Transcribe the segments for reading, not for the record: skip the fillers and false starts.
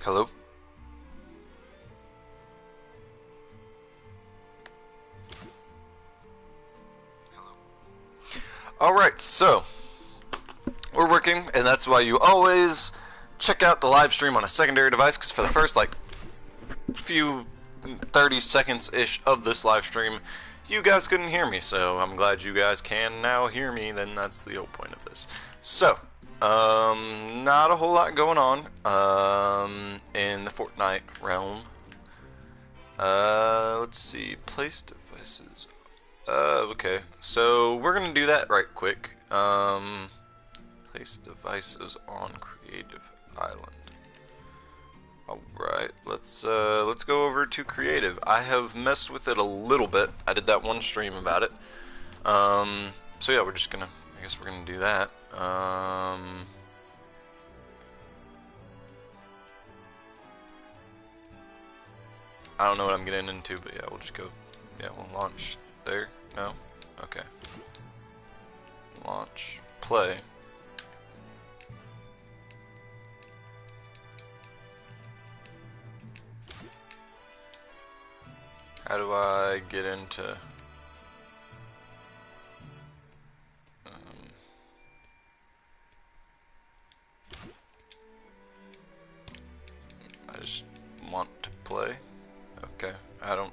Hello? Alright, so we're working, and that's why you always check out the live stream on a secondary device, because for the first like few 30 seconds ish of this live stream you guys couldn't hear me, so I'm glad you guys can now hear me. Then that's the whole point of this. So not a whole lot going on in the Fortnite realm. Let's see, place devices. Okay, so we're gonna do that right quick. Place devices on Creative Island. Alright, let's go over to Creative. I have messed with it a little bit. I did that one stream about it. So yeah, I guess we're gonna do that. I don't know what I'm getting into, but yeah, we'll just go, yeah, we'll launch there. No? Okay. Launch. Play. How do I get into... I just want to play. Okay, I don't...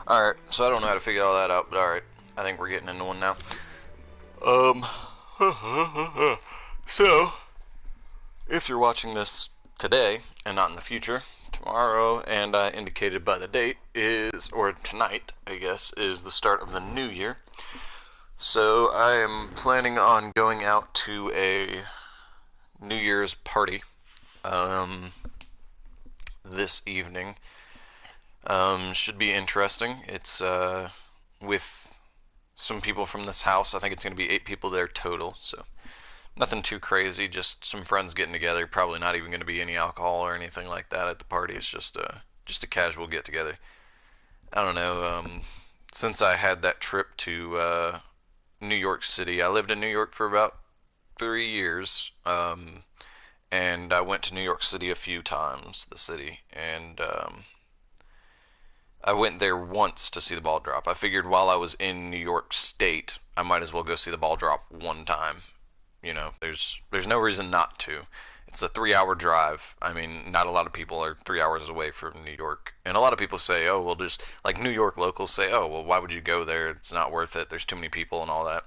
Alright, so I don't know how to figure all that out, but alright. I think we're getting into one now. So, if you're watching this today, and not in the future, tomorrow, and indicated by the date, is, or tonight, I guess, is the start of the new year. So, I am planning on going out to a New Year's party, this evening. Should be interesting. It's with some people from this house. I think it's going to be 8 people there total, so nothing too crazy, just some friends getting together. Probably not even going to be any alcohol or anything like that at the party. It's just a casual get together. I don't know, since I had that trip to New York City, I lived in New York for about 3 years, and I went to New York City a few times, the city, and I went there once to see the ball drop. I figured while I was in New York State, I might as well go see the ball drop one time. You know, there's no reason not to. It's a 3-hour drive. I mean, not a lot of people are 3 hours away from New York. And a lot of people say, oh, well, just, like New York locals say, oh, well, why would you go there? It's not worth it. There's too many people and all that.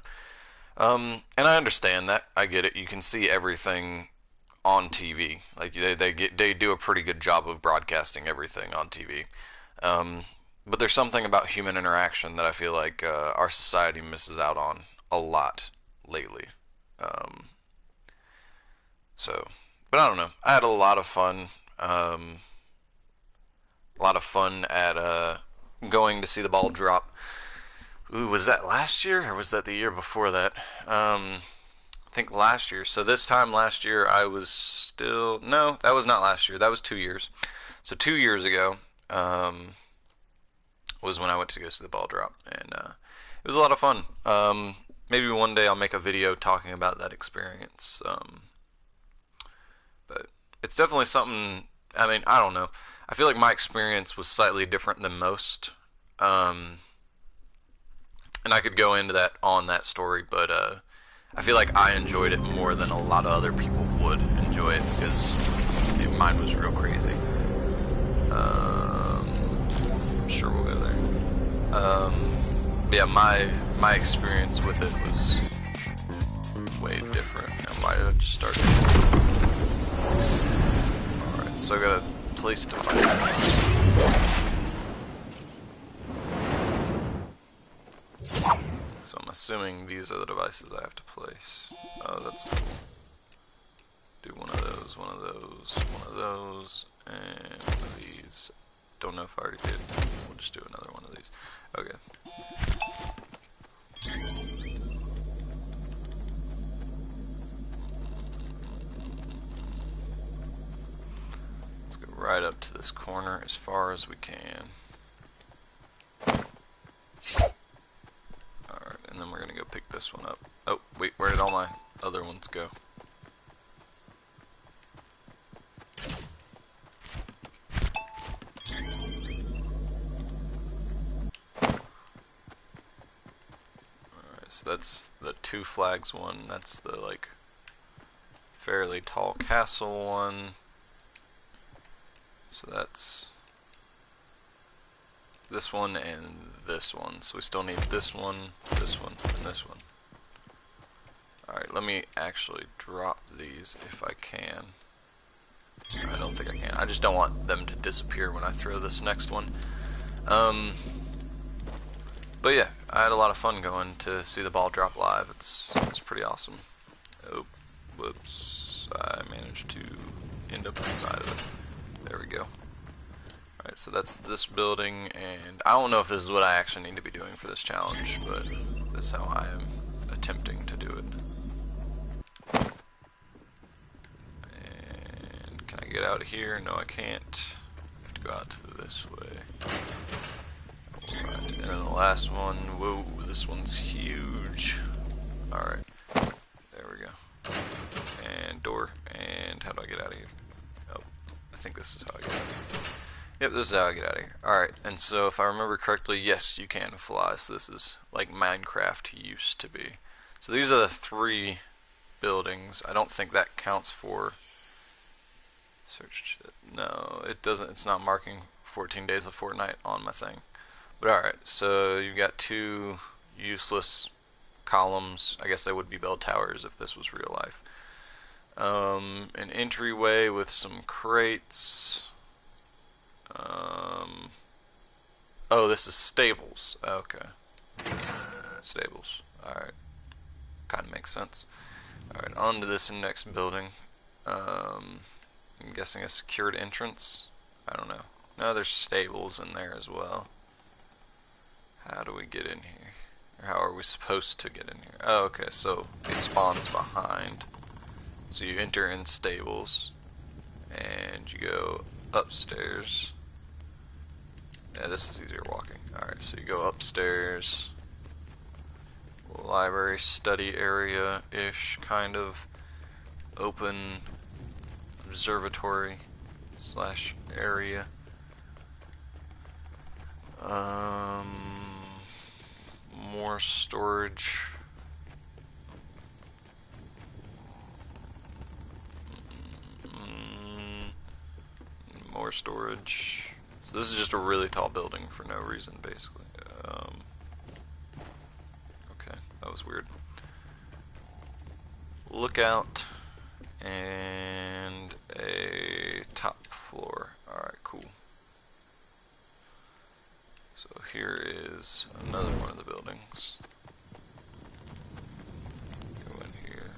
And I understand that. I get it. You can see everything on TV. Like, they do a pretty good job of broadcasting everything on TV. But there's something about human interaction that I feel like our society misses out on a lot lately. But I don't know. I had a lot of fun. At going to see the ball drop. Ooh, was that last year or was that the year before that? I think last year. So this time last year I was still... No, that was not last year. That was 2 years. So 2 years ago was when I went to go see the ball drop. And it was a lot of fun. Maybe one day I'll make a video talking about that experience. But it's definitely something... I mean, I don't know. I feel like my experience was slightly different than most. And I could go into that on that story, but I feel like I enjoyed it more than a lot of other people would enjoy it, because mine was real crazy. Sure, we'll go there. Yeah, my experience with it was way different. I might have just started. Alright, so I gotta place devices. So I'm assuming these are the devices I have to place. Oh, that's cool. Do one of those, one of those, one of those, and one of these. Don't know if I already did. We'll just do another one of these. Okay. Let's go right up to this corner as far as we can. Alright, and then we're gonna go pick this one up. Oh, wait, where did all my other ones go? so that's the two flags one. That's the like fairly tall castle one. So that's this one and this one. So we still need this one, and this one. Alright, let me actually drop these if I can. I don't think I can. I just don't want them to disappear when I throw this next one. But yeah, I had a lot of fun going to see the ball drop live. It's pretty awesome. Oh, whoops. I managed to end up inside of it. There we go. Alright, so that's this building, and I don't know if this is what I actually need to be doing for this challenge, but this is how I am attempting to do it. And can I get out of here? No, I can't. I have to go out to this way. Alright, and then the last one. Whoa, this one's huge. Alright, there we go. And door, and how do I get out of here? Oh, I think this is how I get out of here. Yep, this is how I get out of here. Alright, and so if I remember correctly, yes, you can fly. So this is like Minecraft used to be. So these are the 3 buildings. I don't think that counts for search. No, it doesn't. It's not marking 14 days of Fortnite on my thing. But alright, so you've got 2 useless columns. I guess they would be bell towers if this was real life. An entryway with some crates. Oh, this is stables. Okay. Stables. Alright. Kind of makes sense. Alright, on to this next building. I'm guessing a secured entrance? I don't know. No, there's stables in there as well. How do we get in here? Or how are we supposed to get in here? Oh, okay, so it spawns behind. So you enter in stables, and you go upstairs. Yeah, this is easier walking. Alright, so you go upstairs. Library, study area-ish, kind of. Open observatory / area. More storage. More storage. So this is just a really tall building for no reason, basically. Okay, that was weird. Lookout and a top floor. Alright, cool. So here is another one of the buildings. Go in here.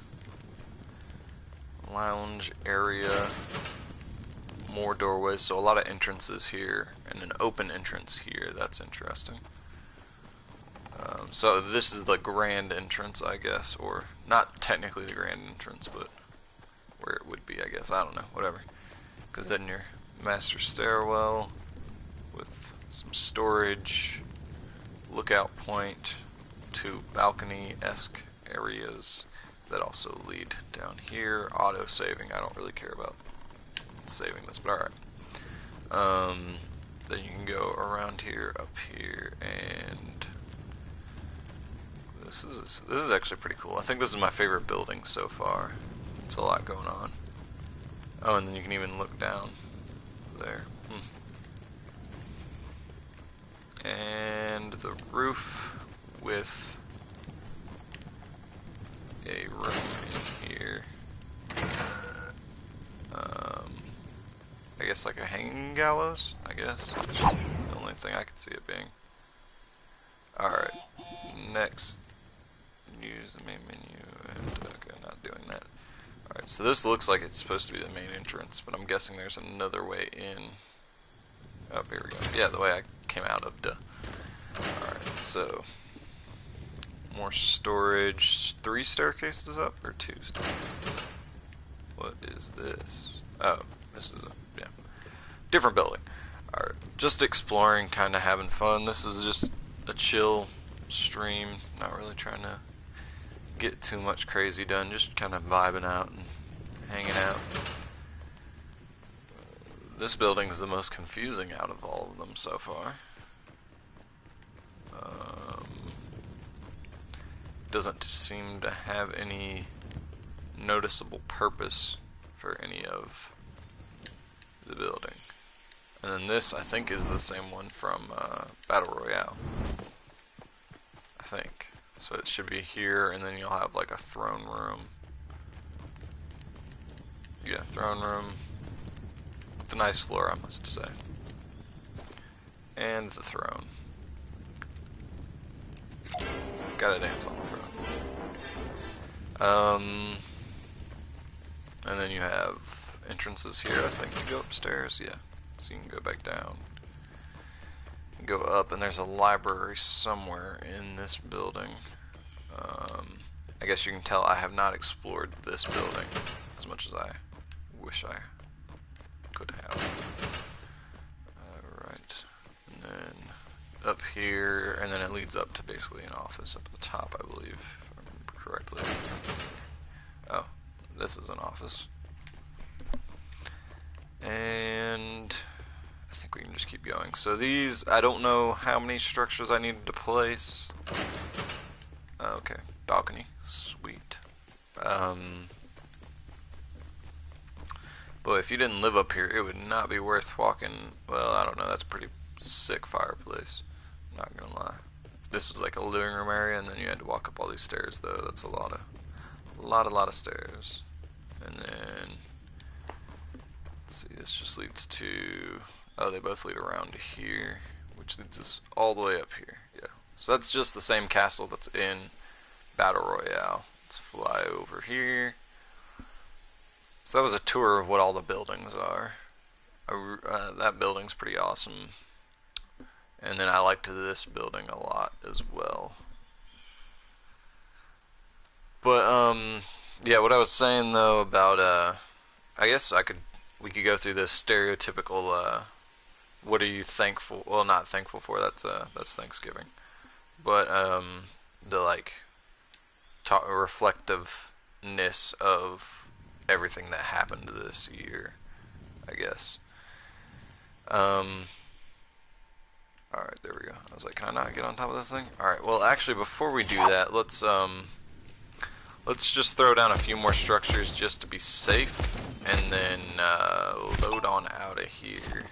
Lounge area. More doorways, so a lot of entrances here, and an open entrance here. That's interesting. So this is the grand entrance, I guess, or not technically the grand entrance, but where it would be, I guess. I don't know, whatever. Because then your master stairwell with some storage, lookout point, 2 balcony-esque areas that also lead down here. Auto saving, I don't really care about saving this, but alright. Then you can go around here, up here, and this is actually pretty cool. I think this is my favorite building so far. It's a lot going on. Oh, and then you can even look down there. And the roof with a room in here. I guess like a hanging gallows, I guess. The only thing I could see it being. Alright, next. Use the main menu, and okay, not doing that. Alright, so this looks like it's supposed to be the main entrance, but I'm guessing there's another way in. Oh, here we go. Yeah, the way I came out of, duh. Alright, so more storage. 3 staircases up, or 2 staircases up? What is this? Oh, this is a, yeah, different building. Alright, just exploring, kind of having fun. This is just a chill stream, not really trying to get too much crazy done, just kind of vibing out and hanging out. This building is the most confusing out of all of them so far. doesn't seem to have any noticeable purpose for any of the building. And then this, I think, is the same one from Battle Royale. I think. So it should be here, and then you'll have like a throne room. Yeah, throne room. With a nice floor, I must say. And the throne. Gotta dance on the throne. And then you have entrances here, I think, to go upstairs. Yeah, so you can go back down. Go up, and there's a library somewhere in this building. I guess you can tell I have not explored this building as much as I wish I could have. Alright, and then up here, and then it leads up to basically an office up at the top, I believe, if I remember correctly. Oh, this is an office. And I think we can just keep going. So these, I don't know how many structures I needed to place. Okay, balcony, sweet. But if you didn't live up here, it would not be worth walking. Well, I don't know, that's a pretty sick fireplace. I'm not gonna lie. This is like a living room area, and then you had to walk up all these stairs, though. That's a lot of stairs. And then, let's see, this just leads to, oh, they both lead around to here, which leads us all the way up here. Yeah. So that's just the same castle that's in Battle Royale. Let's fly over here. So that was a tour of what all the buildings are. That building's pretty awesome. And then I liked this building a lot as well. But, yeah, what I was saying though about, I guess we could go through this stereotypical, what are you thankful, well, not thankful for, that's Thanksgiving. But, the, like, reflectiveness of everything that happened this year, I guess. Alright, there we go. I was like, can I not get on top of this thing? Alright, well, actually, before we do that, let's just throw down a few more structures just to be safe, and then, load on out of here.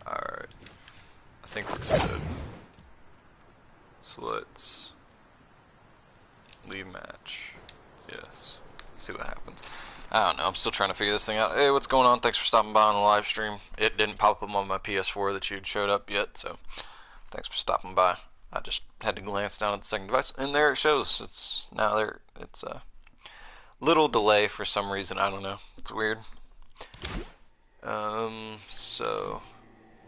Alright, I think we're good. So let's leave match. Yes. See what happens. I don't know, I'm still trying to figure this thing out. Hey, what's going on? Thanks for stopping by on the live stream. It didn't pop up on my PS4 that you'd showed up yet, so thanks for stopping by. I just had to glance down at the second device, and there it shows. It's now there. It's a little delay for some reason. I don't know. It's weird. So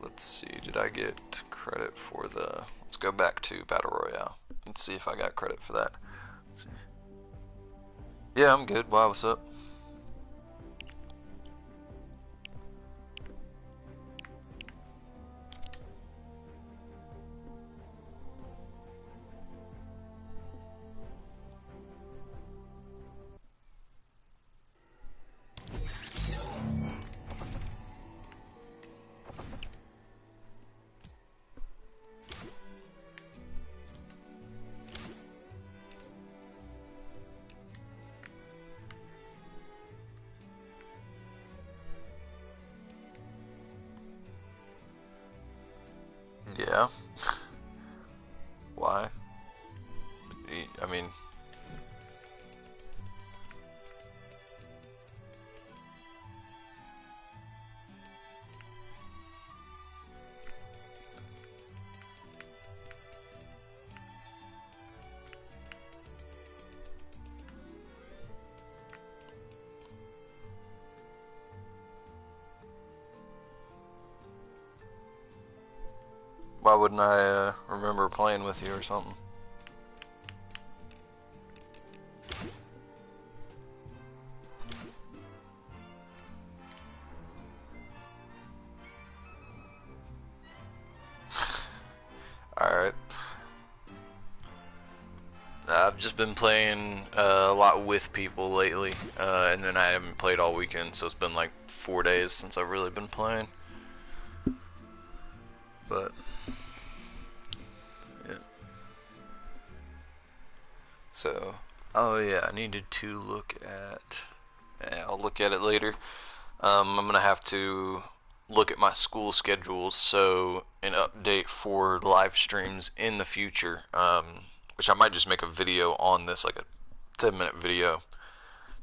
let's see. Did I get credit for the? Let's go back to Battle Royale. Let's see if I got credit for that. Let's see. Yeah, I'm good. Why? What's up? Yeah. Why? I mean, why wouldn't I remember playing with you or something? I've just been playing a lot with people lately, and then I haven't played all weekend, so it's been like 4 days since I've really been playing. But yeah. So, oh yeah, I needed to look at. Yeah, I'll look at it later. I'm gonna have to look at my school schedules, so an update for live streams in the future. Which I might just make a video on this, like a 10-minute video,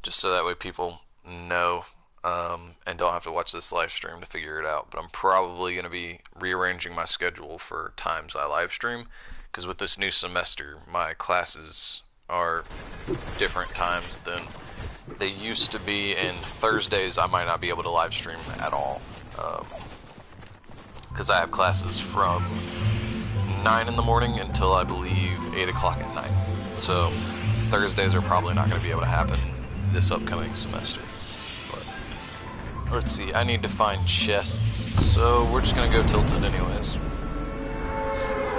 just so that way people know, and don't have to watch this live stream to figure it out. But I'm probably going to be rearranging my schedule for times I live stream, because with this new semester, my classes are different times than they used to be, and Thursdays I might not be able to live stream at all, because I have classes from 9 in the morning until I believe 8 o'clock at night. So Thursdays are probably not going to be able to happen this upcoming semester. But let's see, I need to find chests, so we're just going to go tilted anyways.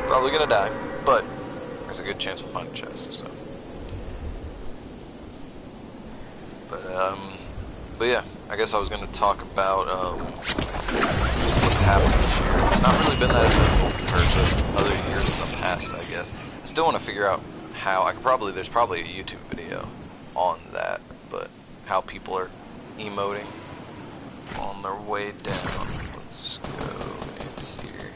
Probably going to die, but there's a good chance we'll find a chest, so. But yeah, I guess I was going to talk about what's happened this year. It's not really been that eventful compared to other years in the past, I guess. I still want to figure out how, there's probably a YouTube video on that, but how people are emoting on their way down. Let's go in here.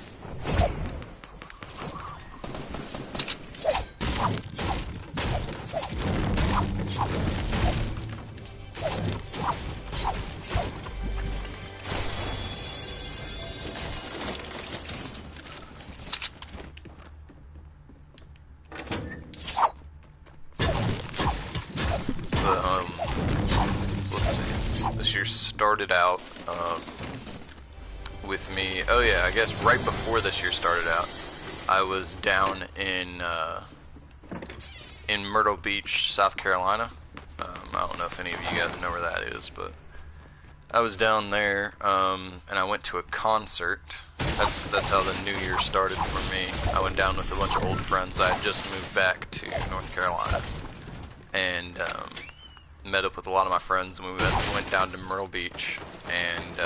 So let's see. This year started out with me. Oh yeah, I guess right before this year started out, I was down in Myrtle Beach, South Carolina. I don't know if any of you guys know where that is, but I was down there, and I went to a concert. That's how the new year started for me. I went down with a bunch of old friends. I had just moved back to North Carolina, and met up with a lot of my friends, and we went down to Myrtle Beach, and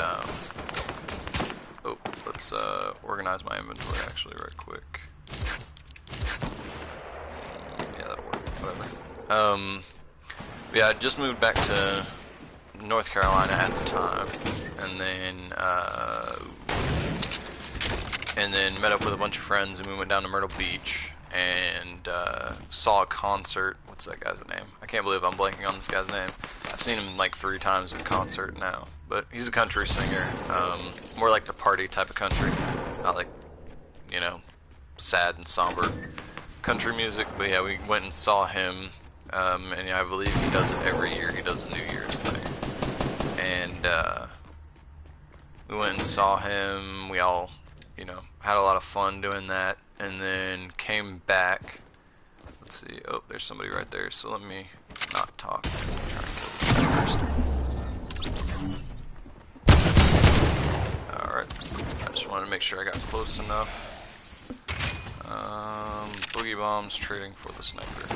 oh, let's organize my inventory actually right quick. Yeah, that'll work. Whatever. Yeah, I just moved back to North Carolina at the time, and then met up with a bunch of friends, and we went down to Myrtle Beach and saw a concert. What's that guy's name? I can't believe I'm blanking on this guy's name. I've seen him like 3 times in concert now, but he's a country singer, more like the party type of country, not like, you know, sad and somber country music. But yeah, we went and saw him, and yeah, I believe he does it every year. He does a New Year's thing, and we went and saw him. We all, you know, had a lot of fun doing that, and then came back. Let's see. Oh, there's somebody right there. So let me not talk. I'm trying to kill this thing first. Alright. I just wanted to make sure I got close enough. Boogie bombs trading for the sniper.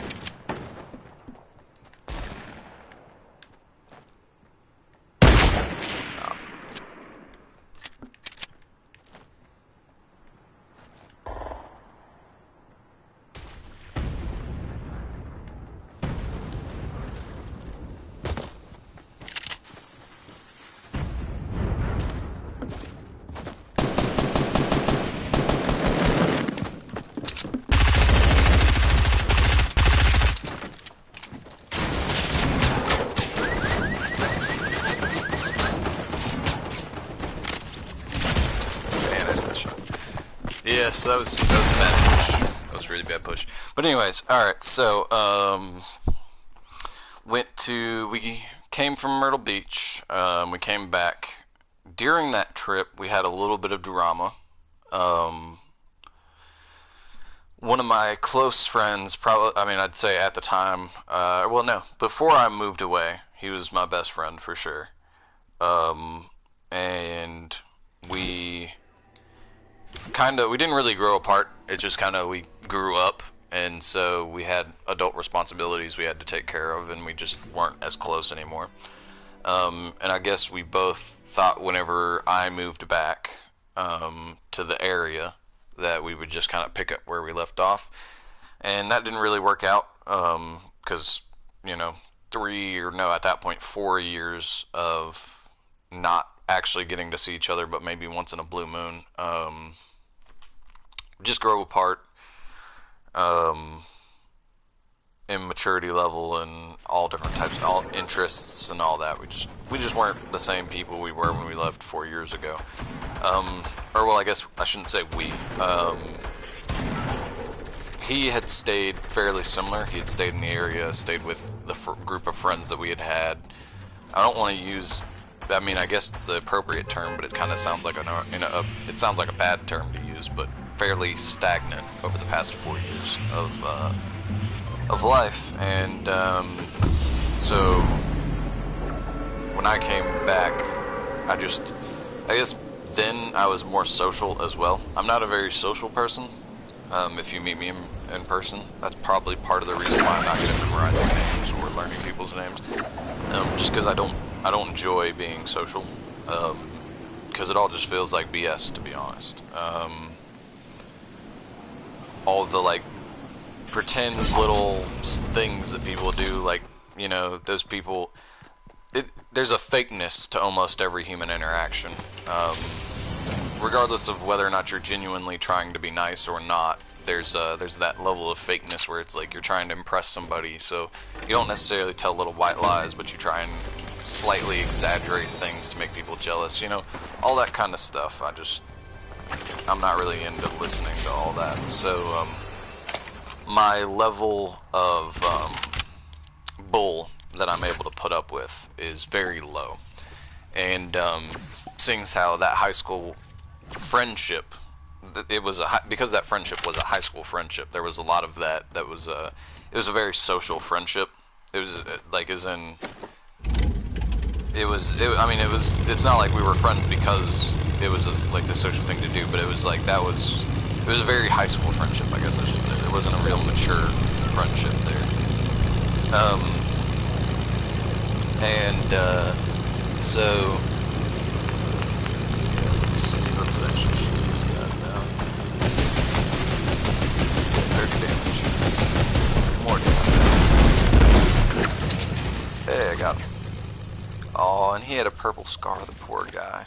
Yeah, so that was a bad push. That was a really bad push. But anyways, alright, so we came from Myrtle Beach. We came back. During that trip, we had a little bit of drama. One of my close friends, probably, I mean, I'd say at the time, well, no, before I moved away, he was my best friend for sure. And we didn't really grow apart. It just kind of, we grew up, and so we had adult responsibilities we had to take care of, and we just weren't as close anymore. And I guess we both thought whenever I moved back to the area that we would just kind of pick up where we left off, and that didn't really work out because you know 3 or no at that point 4 years of not actually getting to see each other, but maybe once in a blue moon. Just grow apart um, in maturity level and all different types, all interests and all that. We just weren't the same people we were when we left 4 years ago. Or well, I guess I shouldn't say we. He had stayed fairly similar. He had stayed in the area, stayed with the group of friends that we had had. I don't want to use. I mean, I guess it's the appropriate term, but it kind of sounds like it sounds like a bad term to use, but fairly stagnant over the past 4 years of life. And so when I came back, I guess then I was more social as well. I'm not a very social person. If you meet me in person, that's probably part of the reason why I'm not good at memorizing names or learning people's names. Just because I don't enjoy being social. Because it all just feels like BS, to be honest. All the like pretend little things that people do, like those people. There's a fakeness to almost every human interaction. Regardless of whether or not you're genuinely trying to be nice or not, there's that level of fakeness where it's like you're trying to impress somebody, so you don't necessarily tell little white lies, but you try and slightly exaggerate things to make people jealous, all that kind of stuff. I'm not really into listening to all that, so my level of bull that I'm able to put up with is very low. And seeing as how that high school friendship, because that friendship was a high school friendship, there was a lot of that was it was a very social friendship. It was like as in it's not like we were friends because it was like the social thing to do, but it was like it was a very high school friendship, I guess I should say. There wasn't a real mature friendship there. So let's actually shoot these guys down. 30 damage. More damage. Hey, I got him. Oh, and he had a purple scar, the poor guy.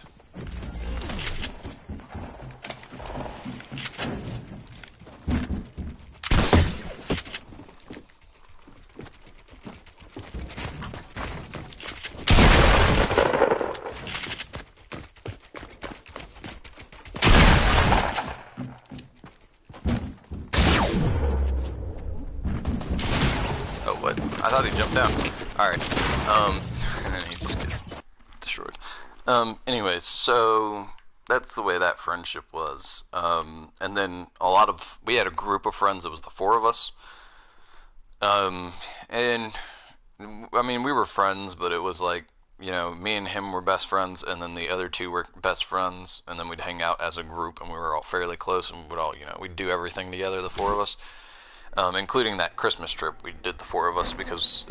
I thought he jumped down. Alright. And then he just gets destroyed. Anyways, so that's the way that friendship was. And then we had a group of friends that was the four of us. And I mean, we were friends, but it was like, me and him were best friends, and then the other two were best friends, and then we'd hang out as a group, and we were all fairly close, and we'd do everything together, the four of us. Including that Christmas trip we did, the four of us, because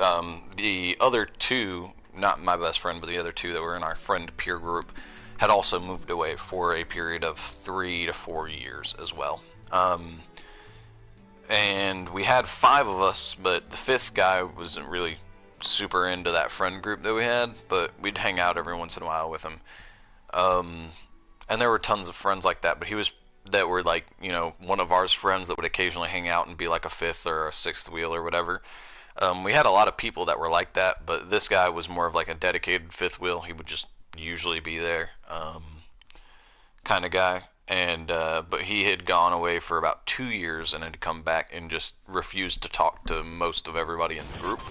the other two, not my best friend, but the other two that were in our friend peer group, had also moved away for a period of 3 to 4 years as well. And we had 5 of us, but the 5th guy wasn't really super into that friend group that we had, but we'd hang out every once in a while with him. And there were tons of friends like that, but that were like, one of ours friends that would occasionally hang out and be like a 5th or a 6th wheel or whatever. We had a lot of people that were like that, but this guy was more of like a dedicated 5th wheel. He would just usually be there, kind of guy. And but he had gone away for about 2 years and had come back and just refused to talk to most of everybody in the group,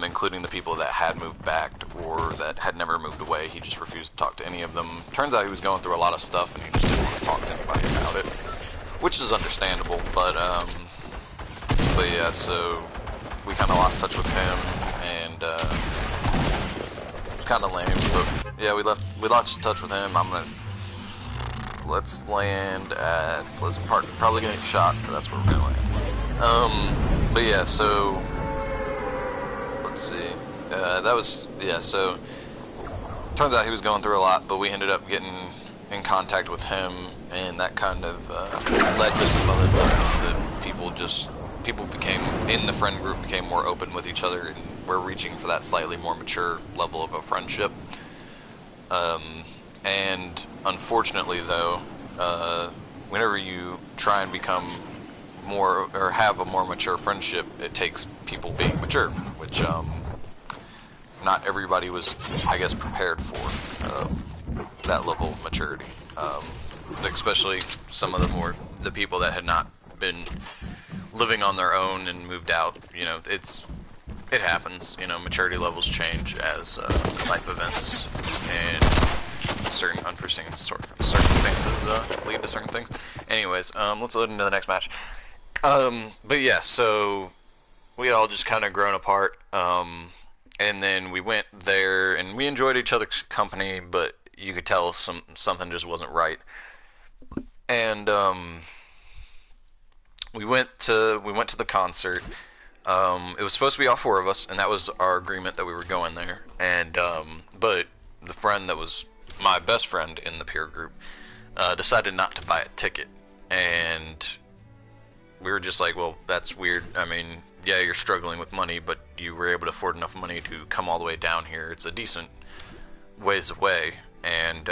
including the people that had moved back or that had never moved away. He just refused to talk to any of them. Turns out he was going through a lot of stuff and he just didn't want to talk to anybody about it, which is understandable. But yeah, so we kind of lost touch with him, and it was kind of lame. But yeah, we lost touch with him. Let's land at Pleasant Park. Probably gonna get shot, but that's where we're gonna land. But yeah, so let's see. That was yeah. So turns out he was going through a lot, but we ended up getting in contact with him, and that kind of led to some other things that people became in the friend group became more open with each other, and we're reaching for that slightly more mature level of a friendship. And unfortunately, though, whenever you try and become more or have a more mature friendship, it takes people being mature, which not everybody was, I guess, prepared for that level of maturity. Especially some of the people that had not been living on their own and moved out. You know, it happens. You know, maturity levels change as life events and certain unforeseen circumstances lead to certain things. Anyways, let's load into the next match. But yeah, so we all just kind of grown apart. And then we went there, and we enjoyed each other's company, but you could tell something just wasn't right. And we went to the concert. It was supposed to be all four of us, and that was our agreement that we were going there. And but the friend that was my best friend in the peer group decided not to buy a ticket, and we were just like, well, that's weird. I mean, yeah, you're struggling with money, but you were able to afford enough money to come all the way down here. It's a decent ways away, and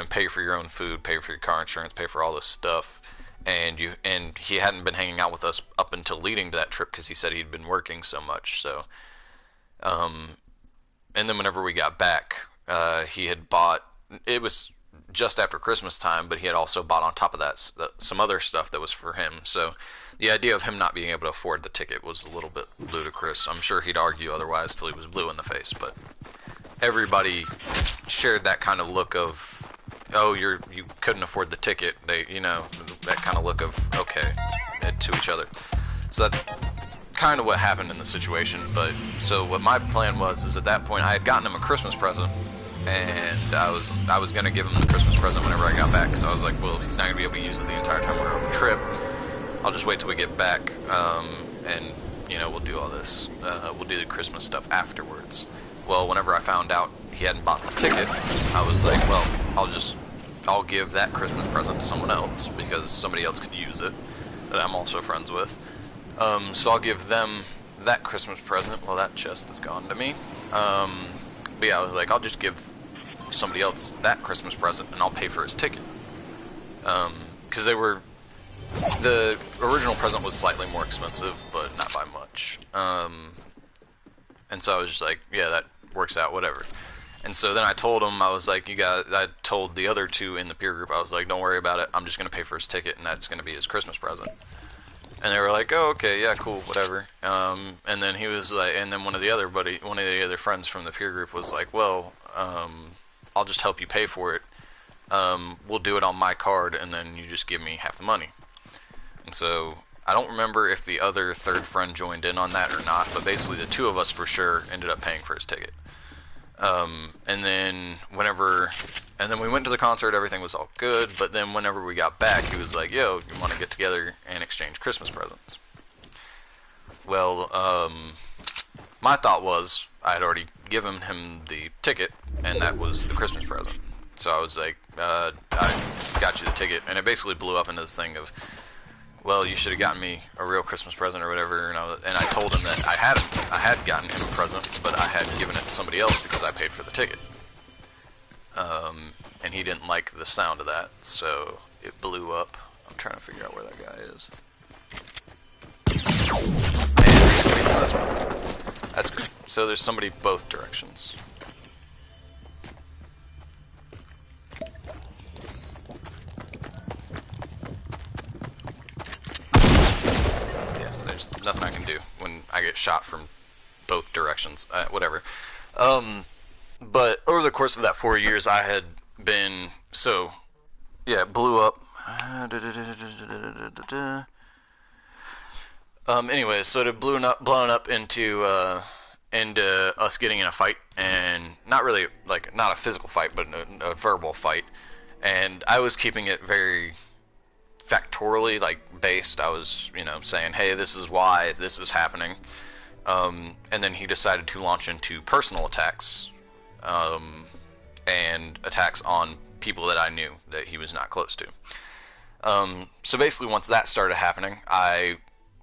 pay for your own food, pay for your car insurance, pay for all this stuff. And he hadn't been hanging out with us up until leading to that trip because he said he'd been working so much. So, and then whenever we got back, he had bought. It was just after Christmas time, but he had also bought on top of that some other stuff that was for him. So the idea of him not being able to afford the ticket was a little bit ludicrous. I'm sure he'd argue otherwise till he was blue in the face, but everybody shared that kind of look of, oh, you couldn't afford the ticket. That kind of look of, okay, to each other. So that's kind of what happened in the situation. But so what my plan was is at that point I had gotten him a Christmas present, and I was gonna give him the Christmas present whenever I got back. So I was like, well, he's not gonna be able to use it the entire time we're on the trip. I'll just wait till we get back, and we'll do all this. We'll do the Christmas stuff afterwards. Well, whenever I found out he hadn't bought the ticket, I was like, well, I'll give that Christmas present to someone else because somebody else could use it that I'm also friends with. So I'll give them that Christmas present. Well, that chest is gone to me. But yeah, I was like, I'll just give somebody else that Christmas present and I'll pay for his ticket. Because the original present was slightly more expensive, but not by much. And so I was just like, yeah, that works out, whatever. And so then I told him, I was like, I told the other two in the peer group, I was like, don't worry about it, I'm just going to pay for his ticket, and that's going to be his Christmas present. And they were like, oh, okay, yeah, cool, whatever. And then he was like, and then one of the other friends from the peer group was like, well, I'll just help you pay for it. We'll do it on my card, and then you just give me half the money. And so I don't remember if the other third friend joined in on that or not, but basically the two of us for sure ended up paying for his ticket. And then we went to the concert, everything was all good, but then whenever we got back, he was like, yo, you want to get together and exchange Christmas presents? Well, my thought was, I had already given him the ticket, and that was the Christmas present. So I was like, I got you the ticket, and it basically blew up into this thing of, well, you should have gotten me a real Christmas present or whatever, and I told him that I had gotten him a present, but I had given it to somebody else because I paid for the ticket. And he didn't like the sound of that, so it blew up. I'm trying to figure out where that guy is. And there's somebody from this one. That's great. So there's somebody both directions. Nothing I can do when I get shot from both directions. Whatever. But over the course of that 4 years, I had been it blew up. Anyways, so it had blown up into us getting in a fight, and not really not a physical fight, but a verbal fight. And I was keeping it very factorially like based. I was, saying, hey, this is why this is happening. And then he decided to launch into personal attacks, and attacks on people that I knew that he was not close to. So basically, once that started happening,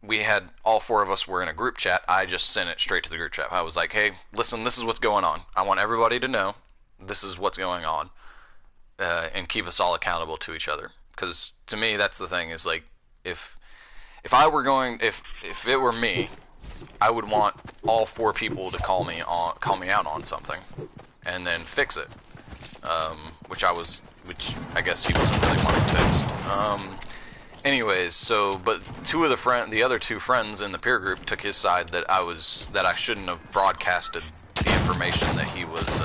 we had all four of us were in a group chat. I just sent it straight to the group chat. I was like, hey, listen, this is what's going on. I want everybody to know this is what's going on, and keep us all accountable to each other. Because to me, that's the thing, is like, if if it were me, I would want all four people to call me out on something, and then fix it. Which I guess he wasn't really wanting fixed. Anyways, but the other two friends in the peer group took his side that I shouldn't have broadcasted the information that he was.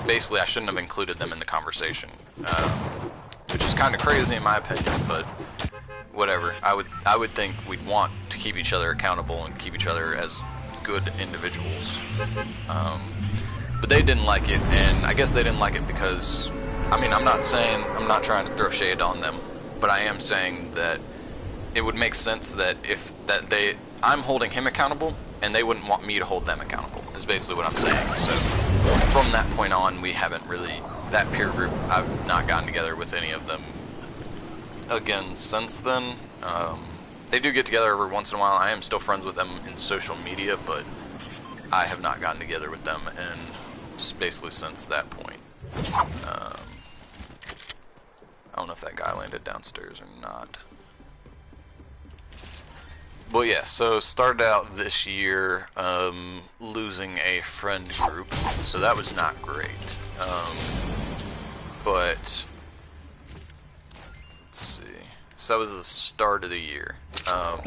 Basically, I shouldn't have included them in the conversation, which is kind of crazy in my opinion, but whatever. I would think we'd want to keep each other accountable and keep each other as good individuals. But they didn't like it, and I guess they didn't like it because, I'm not trying to throw shade on them, but I am saying that it would make sense that I'm holding him accountable, and they wouldn't want me to hold them accountable, is basically what I'm saying. So, from that point on, we haven't really, that peer group, I've not gotten together with any of them again since then. They do get together every once in a while. I am still friends with them in social media, but I have not gotten together with them basically since that point. I don't know if that guy landed downstairs or not. Well, yeah, so started out this year losing a friend group, so that was not great. But let's see. So that was the start of the year. So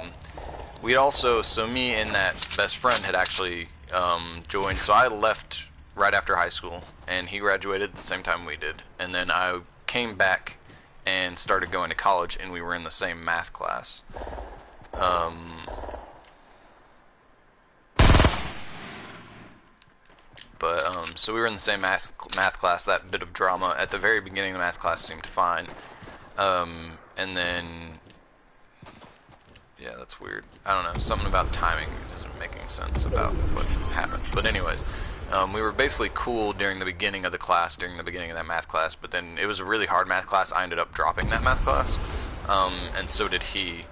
me and that best friend had actually joined. So I left right after high school, and he graduated at the same time we did. And then I came back and started going to college, and we were in the same math class. So we were in the same math class. That bit of drama at the very beginning of the math class seemed fine. And then, yeah, that's weird. I don't know, something about timing isn't making sense about what happened. But anyways, we were basically cool during the beginning of the class, during the beginning of that math class, but then it was a really hard math class. I ended up dropping that math class, and so did he.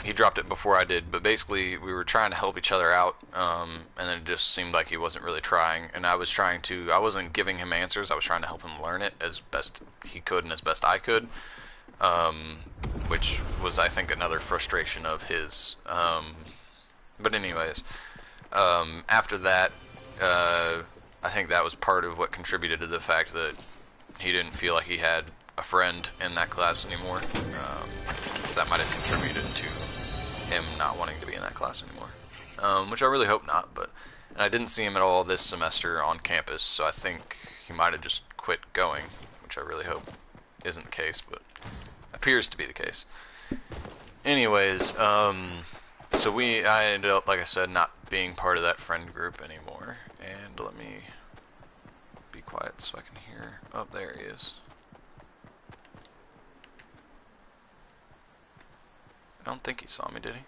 He dropped it before I did, but basically we were trying to help each other out, and then it just seemed like he wasn't really trying, and I wasn't giving him answers, I was trying to help him learn it as best he could and as best I could, which was, I think, another frustration of his. But anyways, after that, I think that was part of what contributed to the fact that he didn't feel like he had a friend in that class anymore. So that might have contributed to him not wanting to be in that class anymore. Which I really hope not, and I didn't see him at all this semester on campus, so I think he might have just quit going, which I really hope isn't the case, but appears to be the case. Anyways, so I ended up, like I said, not being part of that friend group anymore. And let me be quiet so I can hear. Oh, there he is. I don't think he saw me, did he?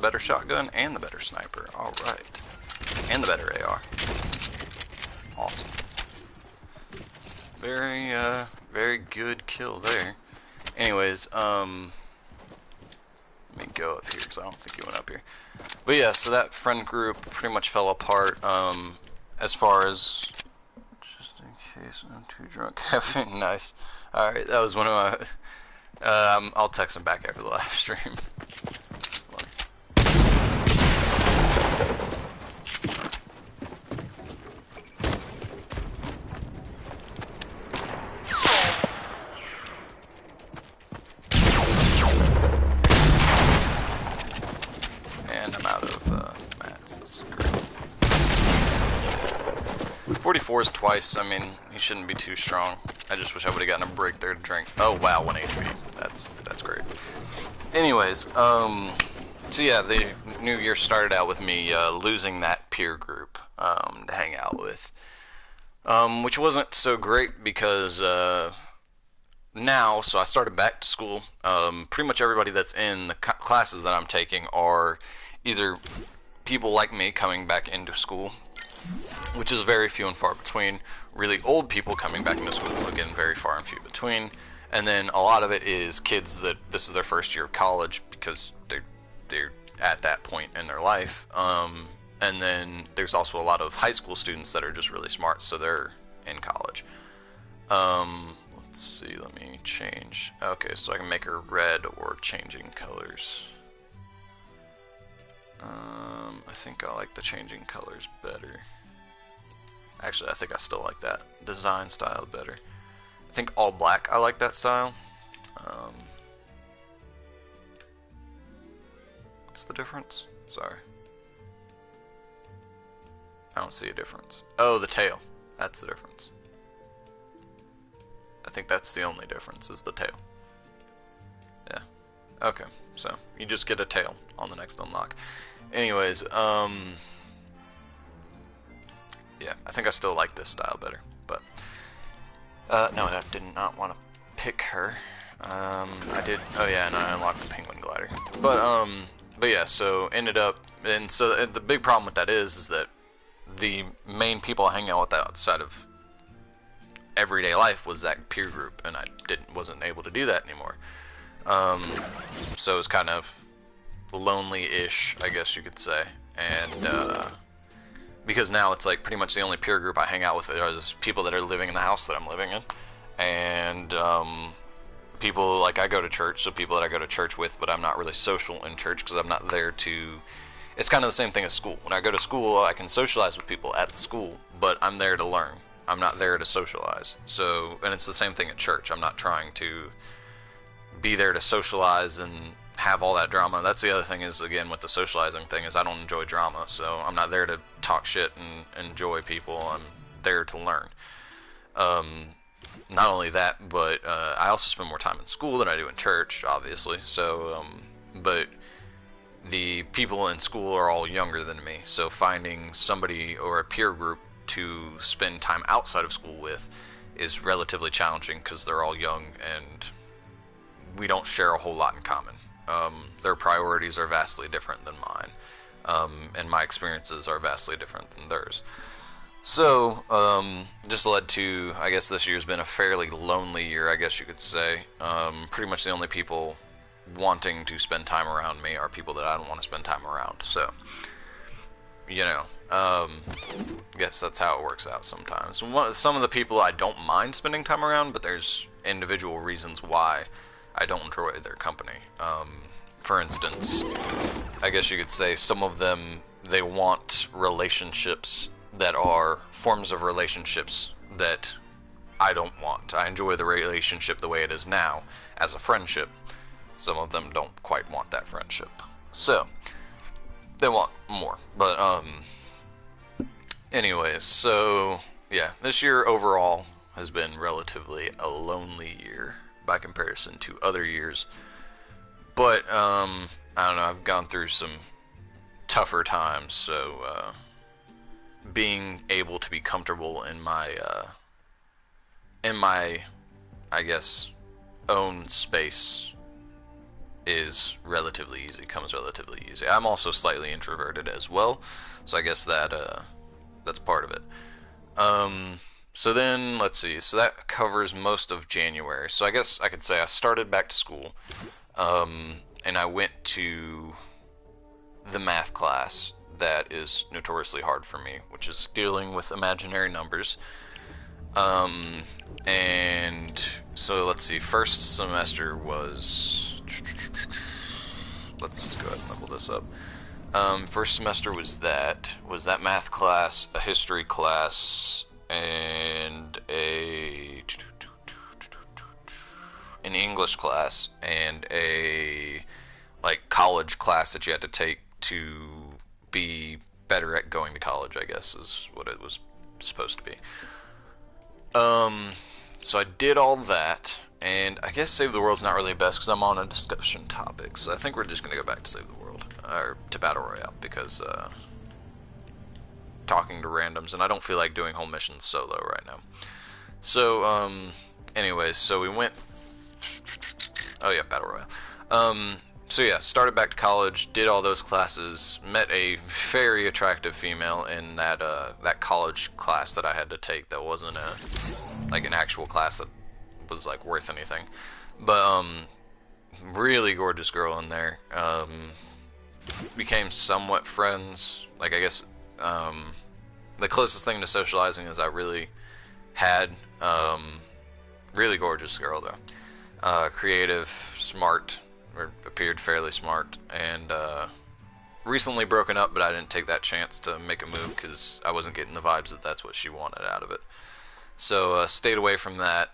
Better shotgun and the better sniper. Alright. And the better AR. Awesome. Very good kill there. Anyways, let me go up here because I don't think he went up here. But yeah, so that friend group pretty much fell apart, as far as, just in case I'm too drunk. Nice. Alright, that was one of I'll text him back after the live stream. And I'm out of mats. This is great. 44 is twice. I mean, he shouldn't be too strong. I just wish I would have gotten a break there to drink. Oh wow, 1 HP. That's great. Anyways, so yeah, the new year started out with me losing that peer group to hang out with, which wasn't so great because now, so I started back to school. Pretty much everybody that's in the classes that I'm taking are either people like me coming back into school, which is very few and far between. Really old people coming back into school, again, very far and few between. And then a lot of it is kids that this is their first year of college because they're at that point in their life. And then there's also a lot of high school students that are just really smart, so they're in college. Let's see, let me change. Okay, so I can make her red or changing colors. I think I like the changing colors better. Actually, I think I still like that design style better. I think all black, I like that style. What's the difference? Sorry. I don't see a difference. Oh, the tail. That's the difference. I think that's the only difference, is the tail. Yeah. Okay, so you just get a tail on the next unlock. Anyways, yeah, I think I still like this style better, but no, I did not want to pick her. I did, oh yeah, and I unlocked the penguin glider. But yeah, so ended up, and so the big problem with that is that the main people I hang out with outside of everyday life was that peer group, and I wasn't able to do that anymore. So it was kind of lonely-ish, I guess you could say, and because now it's like pretty much the only peer group I hang out with are just people that are living in the house that I'm living in, and people like I go to church, so people that I go to church with, but I'm not really social in church because I'm not there to. It's kind of the same thing as school. When I go to school, I can socialize with people at the school, but I'm there to learn. I'm not there to socialize. So, and it's the same thing at church. I'm not trying to be there to socialize and have all that drama. That's the other thing is, again, with the socializing thing, is I don't enjoy drama. So I'm not there to talk shit and enjoy people. I'm there to learn. Not only that, but I also spend more time in school than I do in church, obviously. So, but the people in school are all younger than me. So finding somebody or a peer group to spend time outside of school with is relatively challenging because they're all young and we don't share a whole lot in common. Their priorities are vastly different than mine, and my experiences are vastly different than theirs. So, just led to, I guess this year's been a fairly lonely year, I guess you could say. Pretty much the only people wanting to spend time around me are people that I don't want to spend time around. So, you know, I guess that's how it works out sometimes. Some of the people I don't mind spending time around, but there's individual reasons why I don't enjoy their company. For instance, I guess you could say some of them, they want relationships that are forms of relationships that I don't want. I enjoy the relationship the way it is now as a friendship. Some of them don't quite want that friendship. So, they want more. But, anyways, so, yeah, this year overall has been relatively a lonely year by comparison to other years. But, I don't know, I've gone through some tougher times, so, being able to be comfortable in my, I guess, own space is relatively easy, comes relatively easy. I'm also slightly introverted as well, so I guess that, that's part of it. So then, let's see, so that covers most of January. So I guess I could say I started back to school, and I went to the math class that is notoriously hard for me, which is dealing with imaginary numbers. And so let's see, first semester was, let's go ahead and level this up. First semester was that math class, a history class, and an English class, and a like college class that you had to take to be better at going to college, I guess is what it was supposed to be. So I did all that, and I guess Save the World's not really best because I'm on a discussion topic, so I think we're just going to go back to Save the World, or to Battle Royale, because, talking to randoms, and I don't feel like doing whole missions solo right now. So, anyways, so we went, oh yeah, Battle Royale. So yeah, started back to college, did all those classes, met a very attractive female in that that college class that I had to take that wasn't like an actual class that was like worth anything. But really gorgeous girl in there. Became somewhat friends. Like I guess the closest thing to socializing as I really had. Really gorgeous girl though. Creative, smart. Or appeared fairly smart, and recently broken up, but I didn't take that chance to make a move because I wasn't getting the vibes that that's what she wanted out of it. So stayed away from that.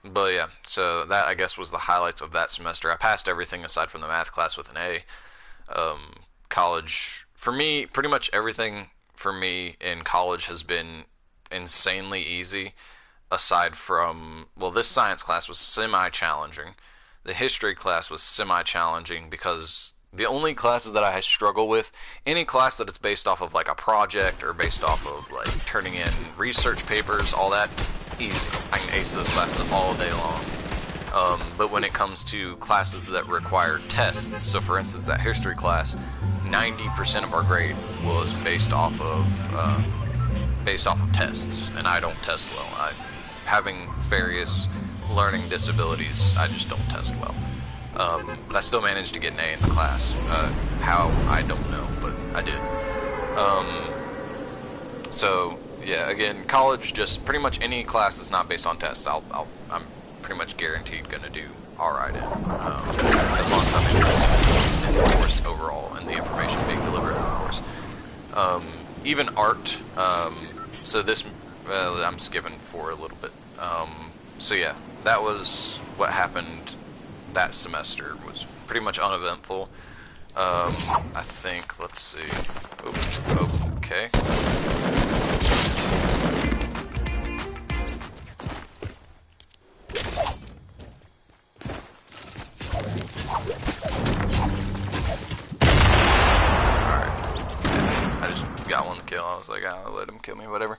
But yeah, so that I guess was the highlights of that semester. I passed everything aside from the math class with an A. College, for me, pretty much everything for me in college has been insanely easy. Aside from, well, this science class was semi-challenging. The history class was semi-challenging because the only classes that I struggle with, any class that it's based off of like a project or based off of like turning in research papers, all that, easy. I can ace those classes all day long. But when it comes to classes that require tests, so for instance that history class, 90% of our grade was based off of tests, and I don't test well. Having various learning disabilities, I just don't test well. But I still managed to get an A in the class. How, I don't know, but I did. So, yeah, again, college, just pretty much any class that's not based on tests, I'm pretty much guaranteed going to do alright in. As long as I'm interested in the course overall and the information being delivered in the course. Even art, so this, I'm skipping for a little bit. So yeah, that was what happened that semester. Was pretty much uneventful. I think, let's see. Oh, okay. Alright. I just got one kill. I was like, I'll let him kill me, whatever.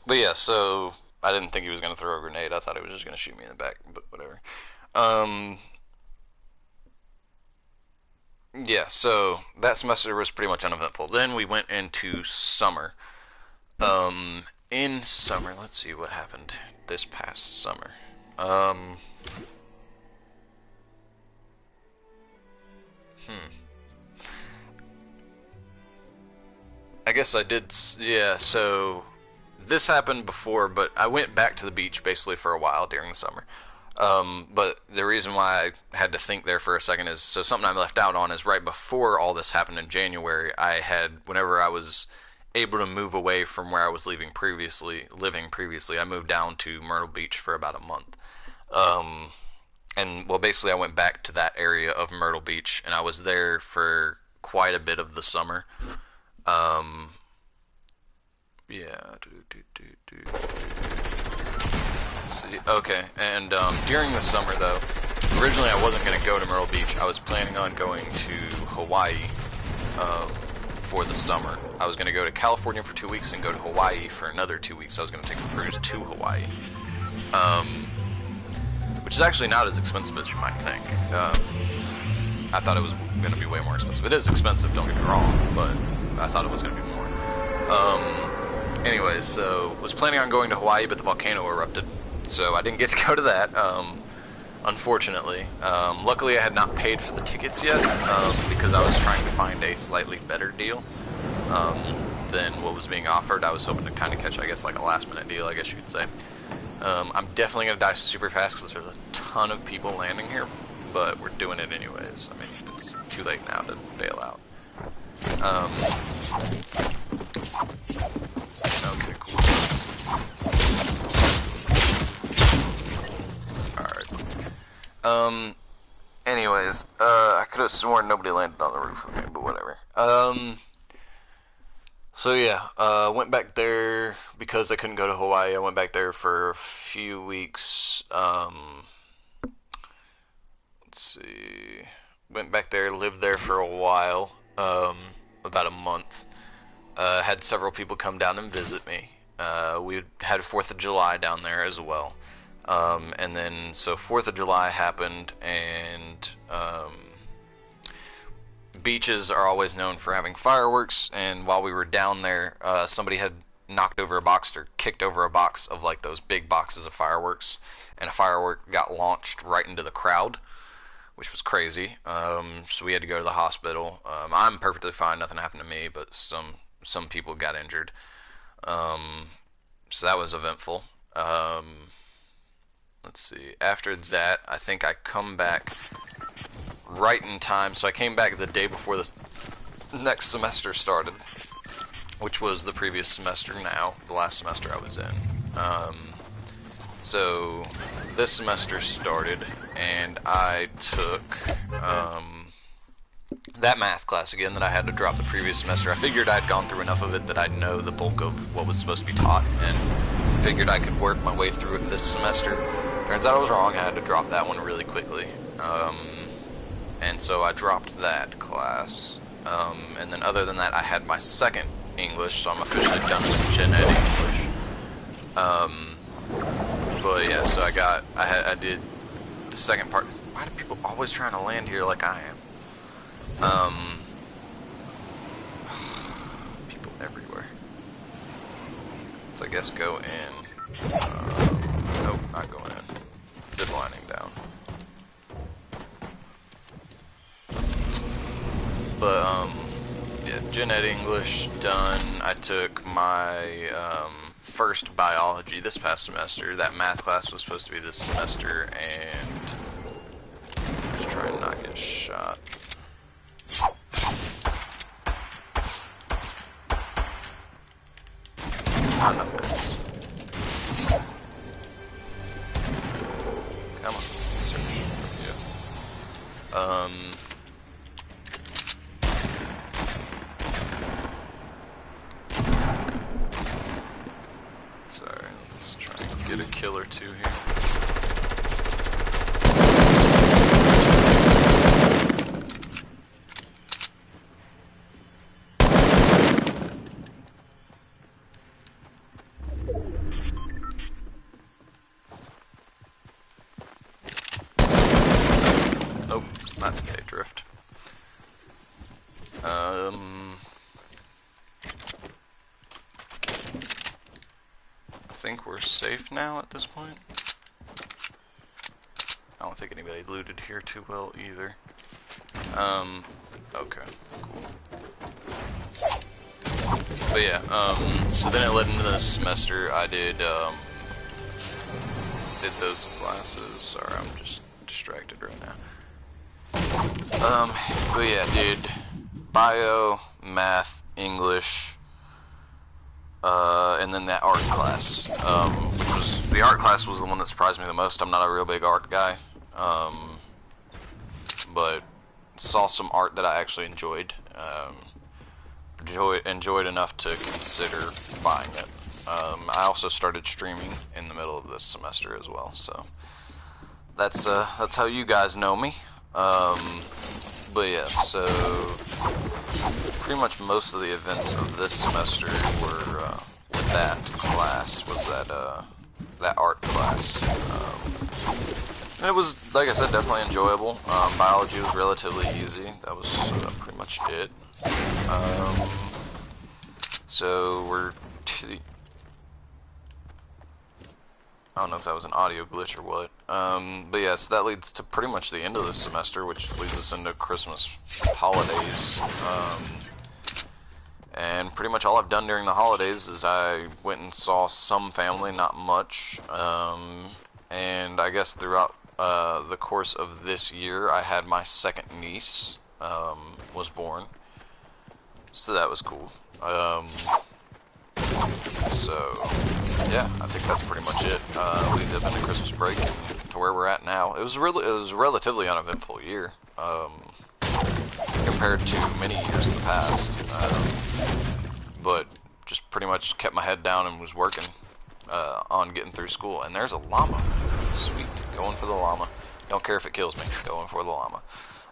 But yeah, so I didn't think he was going to throw a grenade. I thought he was just going to shoot me in the back, but whatever. Yeah, so that semester was pretty much uneventful. Then we went into summer. In summer, let's see what happened this past summer. I guess I did, yeah, so this happened before, but I went back to the beach basically for a while during the summer. But the reason why I had to think there for a second is, so something I left out on is right before all this happened in January, whenever I was able to move away from where I was living previously, I moved down to Myrtle Beach for about a month. And, well, basically I went back to that area of Myrtle Beach, and I was there for quite a bit of the summer. Yeah. Let's see. Okay, and during the summer, though, originally I wasn't going to go to Myrtle Beach. I was planning on going to Hawaii for the summer. I was going to go to California for 2 weeks and go to Hawaii for another 2 weeks. I was going to take a cruise to Hawaii, which is actually not as expensive as you might think. I thought it was going to be way more expensive. It is expensive, don't get me wrong, but I thought it was going to be more. Anyways, so was planning on going to Hawaii, but the volcano erupted, so I didn't get to go to that, unfortunately. Luckily, I had not paid for the tickets yet, because I was trying to find a slightly better deal. than what was being offered. I was hoping to kind of catch, I guess, like a last-minute deal, I guess you could say. I'm definitely going to die super fast because there's a ton of people landing here, but we're doing it anyways. I mean, it's too late now to bail out. Okay, cool. Alright. Anyways, I could have sworn nobody landed on the roof with me, but whatever. So yeah, went back there because I couldn't go to Hawaii. I went back there for a few weeks. Let's see. Went back there, lived there for a while, about a month. Had several people come down and visit me. We had 4th of July down there as well. And then, so 4th of July happened, and beaches are always known for having fireworks, and while we were down there, somebody had knocked over a box or kicked over a box of like those big boxes of fireworks, and a firework got launched right into the crowd, which was crazy. So we had to go to the hospital. I'm perfectly fine, nothing happened to me, but some people got injured. So that was eventful. Let's see, after that, I think I come back right in time. So I came back the day before the next semester started, which was the previous semester now, the last semester I was in. So this semester started, and I took that math class again that I had to drop the previous semester. I figured I'd gone through enough of it that I'd know the bulk of what was supposed to be taught, and figured I could work my way through it this semester. Turns out I was wrong. I had to drop that one really quickly. And so I dropped that class. And then other than that, I had my second English, so I'm officially done with Gen Ed English. But yeah, so I did the second part. Why do people always trying to land here like I am? People everywhere. Let's, I guess, go in. Nope, not going in. Zip lining down. But, yeah, Gen Ed English done. I took my, first biology this past semester. That math class was supposed to be this semester, and just trying to not get shot. Not enough minutes. Come on. Yeah. Sorry, let's try and get a kill or two here. Nope, not today, drift. I think we're safe now at this point. I don't think anybody looted here too well either. Okay, cool. But yeah, so then it led into this semester. I did those classes. Sorry, I'm just distracted right now. But yeah, did bio, math, English, and then that art class, which was, the art class was the one that surprised me the most. I'm not a real big art guy, but saw some art that I actually enjoyed, enjoyed enough to consider buying it. I also started streaming in the middle of this semester as well, so that's how you guys know me. But yeah, so pretty much most of the events of this semester were with that class, was that art class. And it was, like I said, definitely enjoyable. Biology was relatively easy. That was pretty much it. So we're I don't know if that was an audio glitch or what. But yeah, so that leads to pretty much the end of this semester, which leads us into Christmas holidays. And pretty much all I've done during the holidays is I went and saw some family, not much. And I guess throughout the course of this year, I had my second niece was born. So that was cool. So yeah, I think that's pretty much it. We dip into Christmas break and to where we're at now. It was a relatively uneventful year compared to many years in the past. But just pretty much kept my head down and was working on getting through school. And there's a llama. Sweet, going for the llama. Don't care if it kills me. Going for the llama.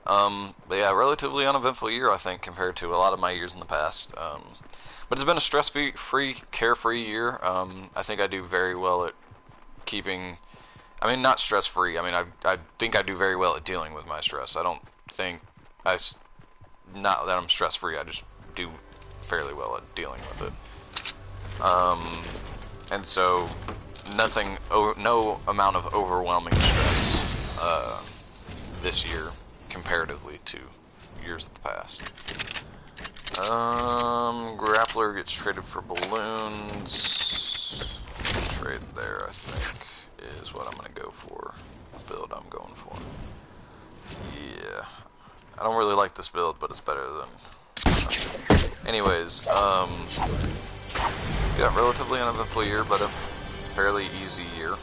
But yeah, relatively uneventful year, I think, compared to a lot of my years in the past. But it's been a stress-free, carefree year. I think I do very well at keeping... I mean, not stress-free. I mean, I think I do very well at dealing with my stress. I don't think... Not that I'm stress-free, I just do fairly well at dealing with it. And so, no amount of overwhelming stress this year, comparatively to years of the past. Grappler gets traded for balloons. Trade there, I think, is what I'm gonna go for. Build I'm going for. Yeah. I don't really like this build, but it's better than... Anyways, yeah, relatively uneventful year, but a fairly easy year.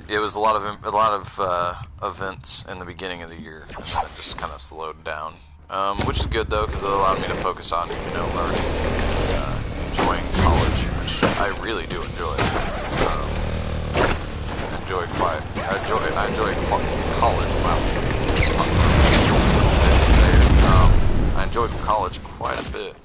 It was a lot of events in the beginning of the year, and then it just kind of slowed down. Which is good though, because it allowed me to focus on, you know, learning and enjoying college, which I really do enjoy. I enjoy college. Wow. I enjoyed college quite a bit.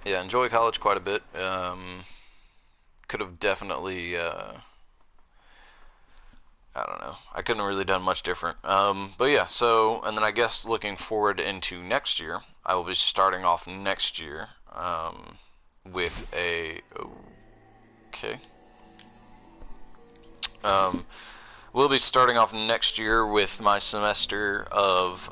Yeah, enjoy college quite a bit. Could have definitely, I don't know. I couldn't have really done much different. But yeah, so, and then I guess looking forward into next year, I will be starting off next year, with a, okay. We'll be starting off next year with my semester of,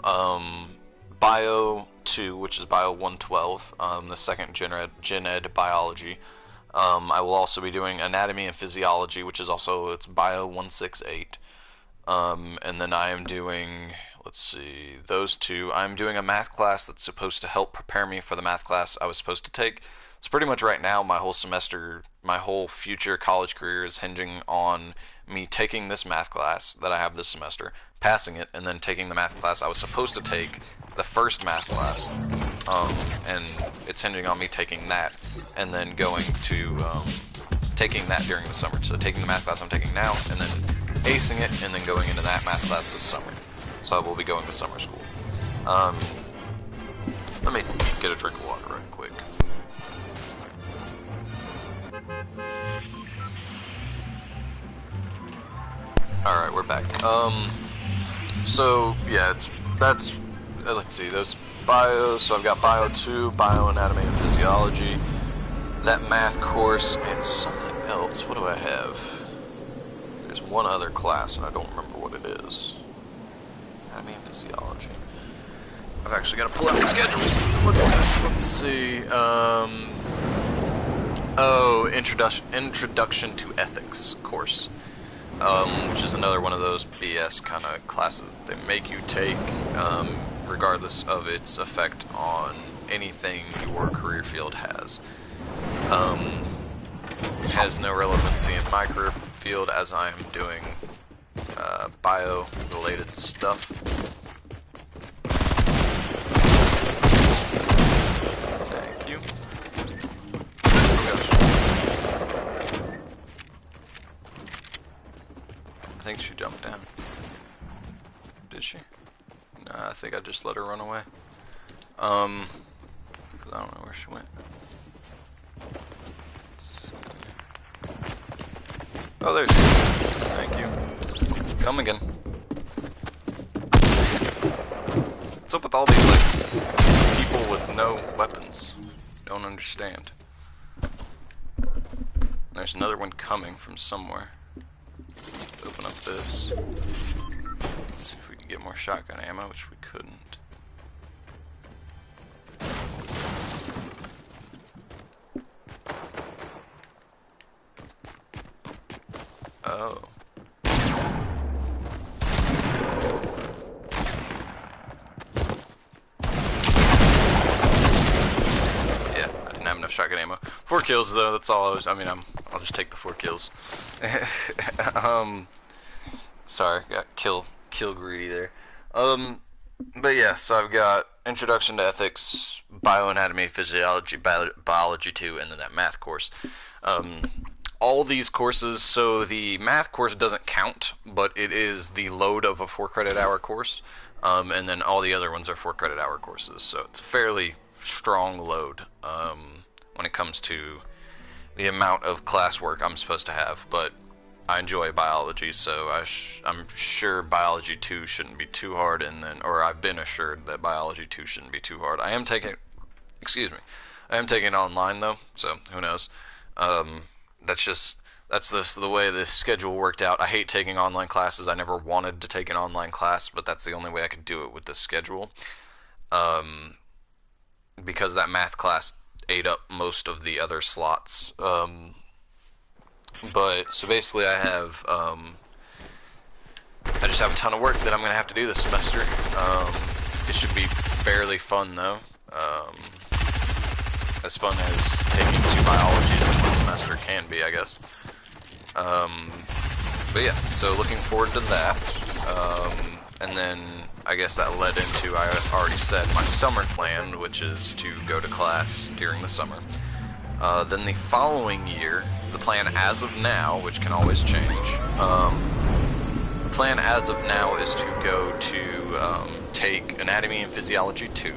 Bio 2, which is Bio 112, the second Gen Ed Biology. I will also be doing Anatomy and Physiology, which is also, it's Bio 168. And then I am doing, let's see, those two. I'm doing a math class that's supposed to help prepare me for the math class I was supposed to take. So pretty much right now, my whole semester, my whole future college career is hinging on me taking this math class that I have this semester, passing it, and then taking the math class I was supposed to take, the first math class, and it's hinging on me taking that, and then going to, taking that during the summer. So taking the math class I'm taking now, and then acing it, and then going into that math class this summer. So I will be going to summer school. Let me get a drink of water right quick. Alright, we're back. So, yeah, let's see, those bios, so I've got Bio 2, Bioanatomy and Physiology, that math course, and something else. What do I have? There's one other class, and I don't remember what it is. Anatomy and Physiology. I've actually got to pull out my schedule. Look at this. Let's see. Oh, Introduction to Ethics course. Which is another one of those BS kind of classes they make you take, regardless of its effect on anything your career field has. Has no relevancy in my career field as I am doing bio-related stuff. Thank you. Oh gosh. I think she jumped down. Did she? Nah, I think I just let her run away. 'Cause I don't know where she went. Oh, there she is. Thank you. Come again. What's up with all these, like, people with no weapons? Don't understand. There's another one coming from somewhere. Let's open up this. See if we can get more shotgun ammo, which we couldn't. Oh. Yeah, I didn't have enough shotgun ammo. 4 kills though, that's all I mean, I'll just take the 4 kills. Sorry, got kill greedy there. But yeah, so I've got Introduction to Ethics, Bioanatomy, Physiology, Biology 2, and then that math course. All these courses, so the math course doesn't count, but it is the load of a 4 credit hour course, and then all the other ones are 4 credit hour courses, so it's a fairly strong load when it comes to the amount of classwork I'm supposed to have, but I enjoy biology, so I'm sure biology 2 shouldn't be too hard, and then, or I've been assured that biology 2 shouldn't be too hard. I am taking it online though, so who knows. That's just the way the schedule worked out. I hate taking online classes. I never wanted to take an online class, but that's the only way I could do it with this schedule. Because that math class ate up most of the other slots. But so basically, I just have a ton of work that I'm gonna have to do this semester. It should be fairly fun though. As fun as taking 2 biologies in 1 semester can be, I guess. But yeah, so looking forward to that. And then I guess that led into, I already said, my summer plan, which is to go to class during the summer. Then the following year, the plan as of now, which can always change, the plan as of now is to go to take Anatomy and Physiology 2,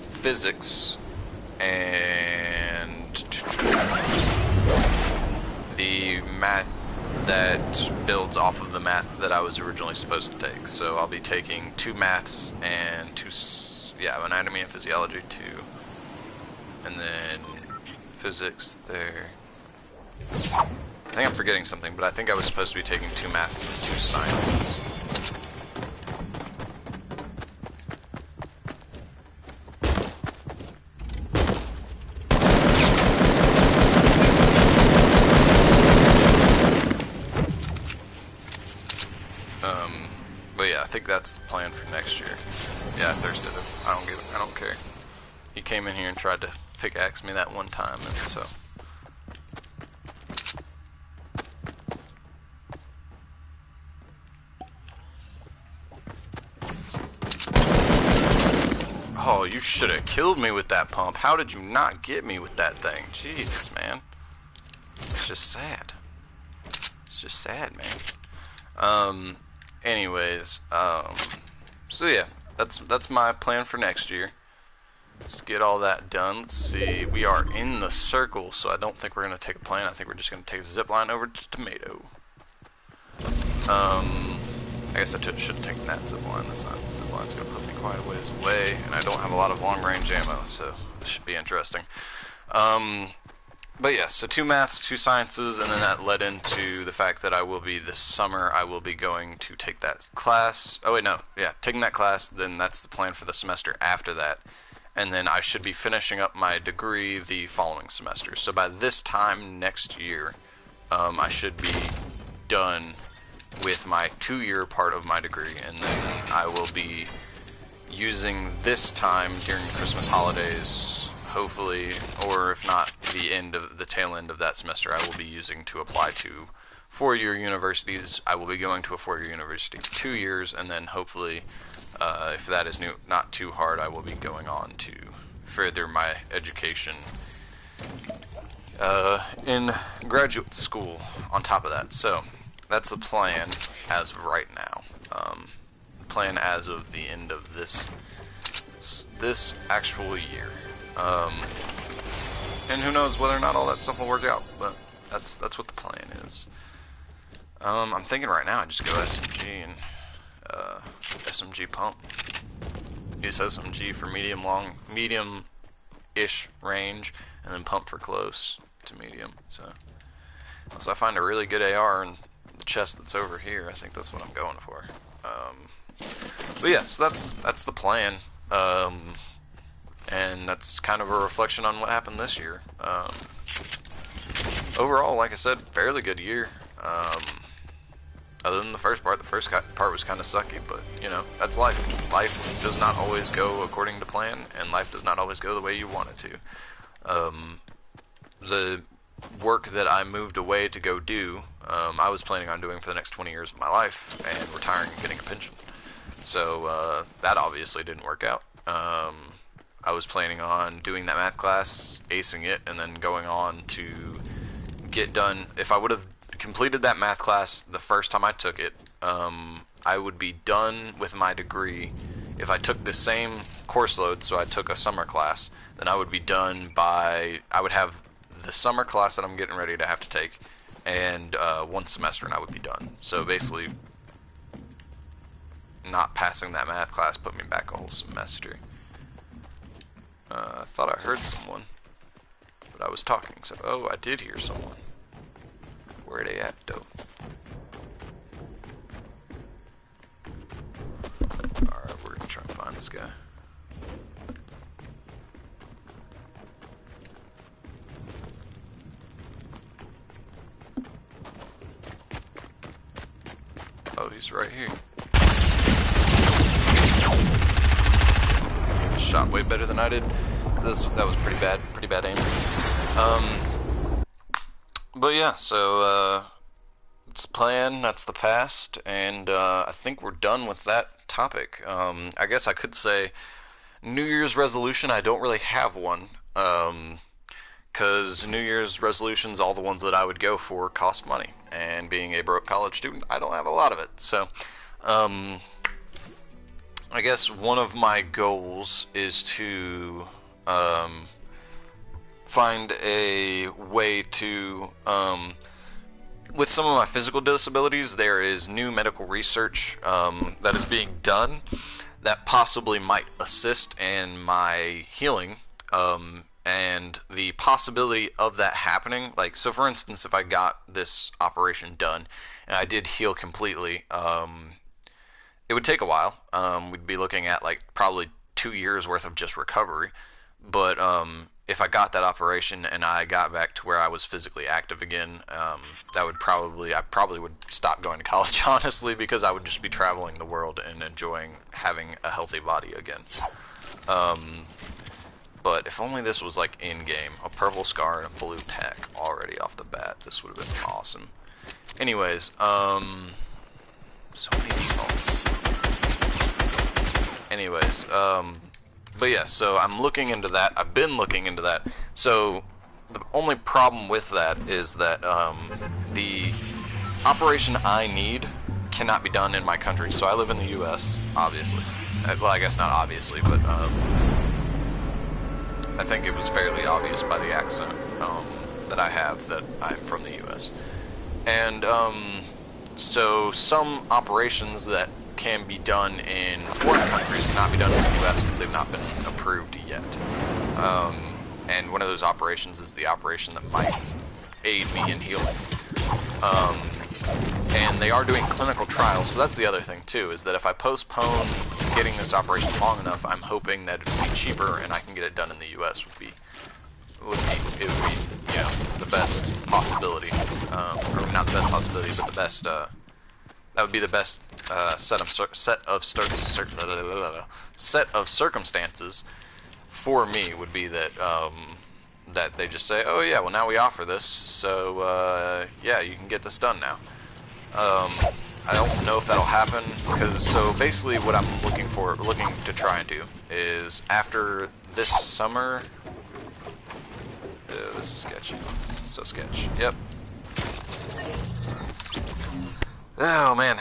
Physics, and the math that builds off of the math that I was originally supposed to take. So I'll be taking 2 maths and Anatomy and Physiology 2, and then Physics there. I think I'm forgetting something, but I think I was supposed to be taking 2 maths and 2 sciences. But yeah, I think that's the plan for next year. Yeah, I thirsted him. I don't care. He came in here and tried to pickaxe me that one time, and so. Oh, you should have killed me with that pump. How did you not get me with that thing? Jesus, man. It's just sad. It's just sad, man. Anyways, so yeah, that's my plan for next year. Let's get all that done. Let's see, we are in the circle, so I don't think we're gonna take a plane. I think we're just gonna take the zip line over to Tomato. I guess I should have taken that zip line. This zip line's gonna put me quite a ways away, and I don't have a lot of long range ammo, so this should be interesting. But yeah, so 2 maths, 2 sciences, and then that led into the fact that this summer, I will be going to take that class. Oh wait, no, yeah, taking that class, then that's the plan for the semester after that. And then I should be finishing up my degree the following semester. So by this time next year, I should be done with my 2-year part of my degree, and then I will be using this time during Christmas holidays, hopefully, or if not the tail end of that semester, I will be using to apply to 4-year universities. I will be going to a 4-year university for 2 years, and then hopefully, if that is not too hard, I will be going on to further my education in graduate school on top of that. So that's the plan as of right now. Plan as of the end of this actual year. And who knows whether or not all that stuff will work out, but that's what the plan is. I'm thinking right now I just go SMG and SMG pump. Use SMG for medium-ish range, and then pump for close to medium. So unless I find a really good AR in the chest that's over here, I think that's what I'm going for. But yeah, so that's the plan. And that's kind of a reflection on what happened this year. Overall, like I said, fairly good year. Other than the first part was kind of sucky, but you know, that's life. Life does not always go according to plan, and life does not always go the way you want it to. The work that I moved away to go do, I was planning on doing for the next 20 years of my life, and retiring and getting a pension. So that obviously didn't work out. I was planning on doing that math class, acing it, and then going on to get done. If I would have completed that math class the first time I took it, I would be done with my degree. If I took the same course load, so I took a summer class, then I would be done by, I would have the summer class that I'm getting ready to have to take, and one semester, and I would be done. So basically, not passing that math class put me back a whole semester. I thought I heard someone, but I was talking, so, oh, I did hear someone. Where they at, though? Alright, we're gonna try and find this guy. Oh, he's right here. Shot way better than I did. That was pretty bad aim. But yeah, so it's the plan, that's the past, and I think we're done with that topic. I guess I could say New Year's resolution, I don't really have one, because New Year's resolutions, all the ones that I would go for, cost money, and being a broke college student, I don't have a lot of it. So I guess one of my goals is to find a way to, with some of my physical disabilities, there is new medical research that is being done that possibly might assist in my healing, and the possibility of that happening, like, so for instance, if I got this operation done and I did heal completely, it would take a while. We'd be looking at like probably 2 years worth of just recovery. But if I got that operation and I got back to where I was physically active again, that would I probably would stop going to college, honestly, because I would just be traveling the world and enjoying having a healthy body again. But if only this was like in-game, a purple scar and a blue tack already off the bat, this would have been awesome. Anyways, so many defaults. Anyways, but yeah, so I'm looking into that. I've been looking into that. So the only problem with that is that the operation I need cannot be done in my country. So I live in the U.S., obviously. Well, I guess not obviously, but I think it was fairly obvious by the accent that I have that I'm from the U.S. And so some operations that can be done in foreign countries cannot be done in the U.S. because they've not been approved yet. And one of those operations is the operation that might aid me in healing. And they are doing clinical trials, so that's the other thing too, is that if I postpone getting this operation long enough, I'm hoping that it would be cheaper and I can get it done in the U.S. It would be, you know, the best possibility, or not the best possibility, but the best, that would be the best set of circumstances for me, would be that that they just say, oh yeah, well now we offer this, so yeah, you can get this done now. I don't know if that'll happen, because so basically what I'm looking to try and do is after this summer. This is sketchy. So sketch. Yep. Oh man.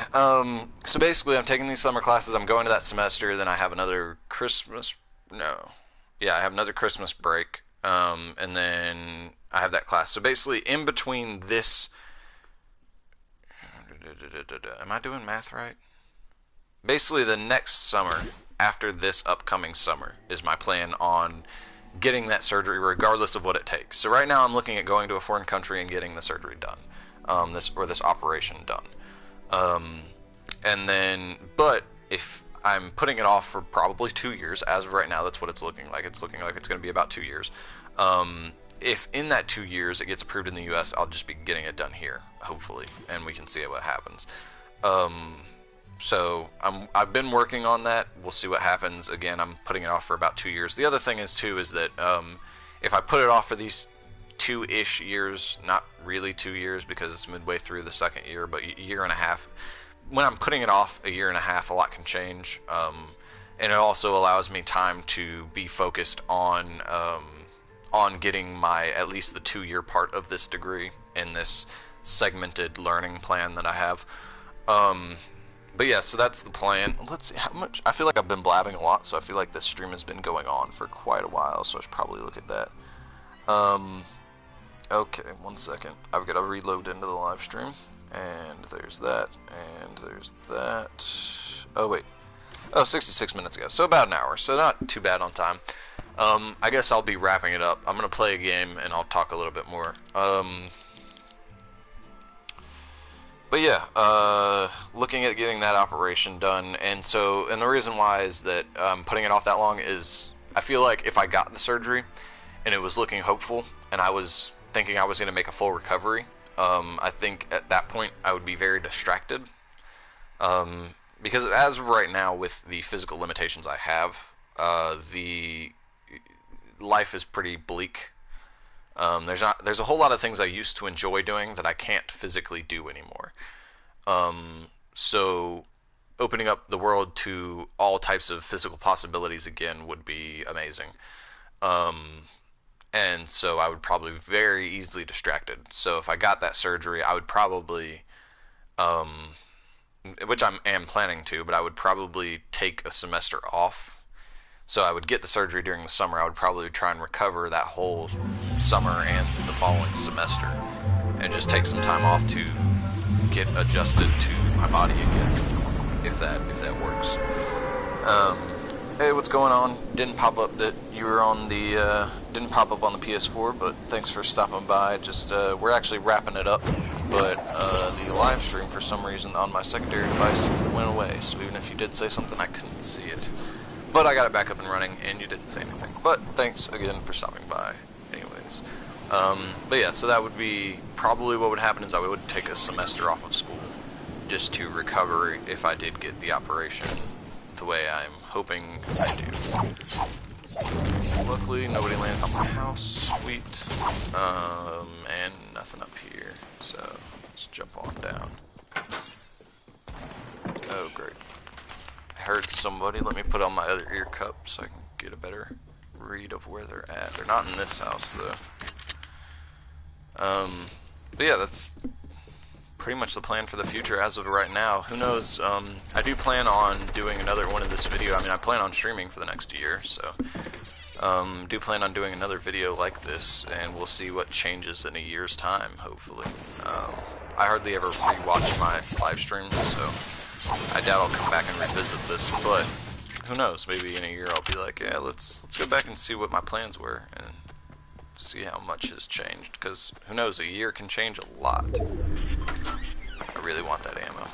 So basically, I'm taking these summer classes. I'm going to that semester. Then I have another Christmas. No. Yeah, I have another Christmas break. And then I have that class. So basically, in between this. Am I doing math right? Basically, the next summer, after this upcoming summer, is my plan on getting that surgery regardless of what it takes. So right now I'm looking at going to a foreign country and getting the surgery done, this operation done. And then, but if I'm putting it off for probably 2 years, as of right now, that's what it's looking like. It's looking like it's going to be about 2 years. If in that 2 years it gets approved in the U.S., I'll just be getting it done here, hopefully, and we can see what happens. So I've been working on that. We'll see what happens. Again, I'm putting it off for about 2 years. The other thing is too is that if I put it off for these 2-ish years, not really 2 years because it's midway through the second year, but a year and a half. When I'm putting it off a year and a half, a lot can change, and it also allows me time to be focused on getting at least the 2-year part of this degree in this segmented learning plan that I have. But yeah, so that's the plan. Let's see how much. I feel like I've been blabbing a lot, so I feel like this stream has been going on for quite a while, so I should probably look at that. Okay, 1 second. I've got to reload into the live stream. And there's that, and there's that. Oh, wait. Oh, 66 minutes ago. So about an hour. So not too bad on time. I guess I'll be wrapping it up. I'm going to play a game, and I'll talk a little bit more. But yeah, looking at getting that operation done. And the reason why is that putting it off that long is I feel like if I got the surgery and it was looking hopeful and I was thinking I was going to make a full recovery, I think at that point I would be very distracted, because as of right now, with the physical limitations I have, the life is pretty bleak. There's a whole lot of things I used to enjoy doing that I can't physically do anymore. So opening up the world to all types of physical possibilities again would be amazing. And so I would probably be very easily distracted. So if I got that surgery, I would probably, which I am planning to, but I would probably take a semester off. So I would get the surgery during the summer. I would probably try and recover that whole summer and the following semester, and just take some time off to get adjusted to my body again, if that works. Hey, what's going on? Didn't pop up that you were on the, didn't pop up on the PS4, but thanks for stopping by. Just, we're actually wrapping it up, but, the live stream, for some reason, on my secondary device went away, so even if you did say something, I couldn't see it. But I got it back up and running, and you didn't say anything. But thanks again for stopping by, anyways. But yeah, so that would be, probably what would happen is I would take a semester off of school, just to recover if I did get the operation the way I'm hoping I do. Luckily, nobody landed on my house. Sweet. And nothing up here. So, let's jump on down. Oh, great. I heard somebody. Let me put on my other ear cup so I can get a better read of where they're at. They're not in this house, though. But yeah, that's pretty much the plan for the future as of right now. Who knows, I do plan on doing another one of this video. I mean, I plan on streaming for the next year, so do plan on doing another video like this, and we'll see what changes in a year's time, hopefully. I hardly ever rewatch my live streams, so I doubt I'll come back and revisit this, but who knows, maybe in a year I'll be like, yeah, let's go back and see what my plans were, and see how much has changed, because who knows, a year can change a lot. I really want that ammo.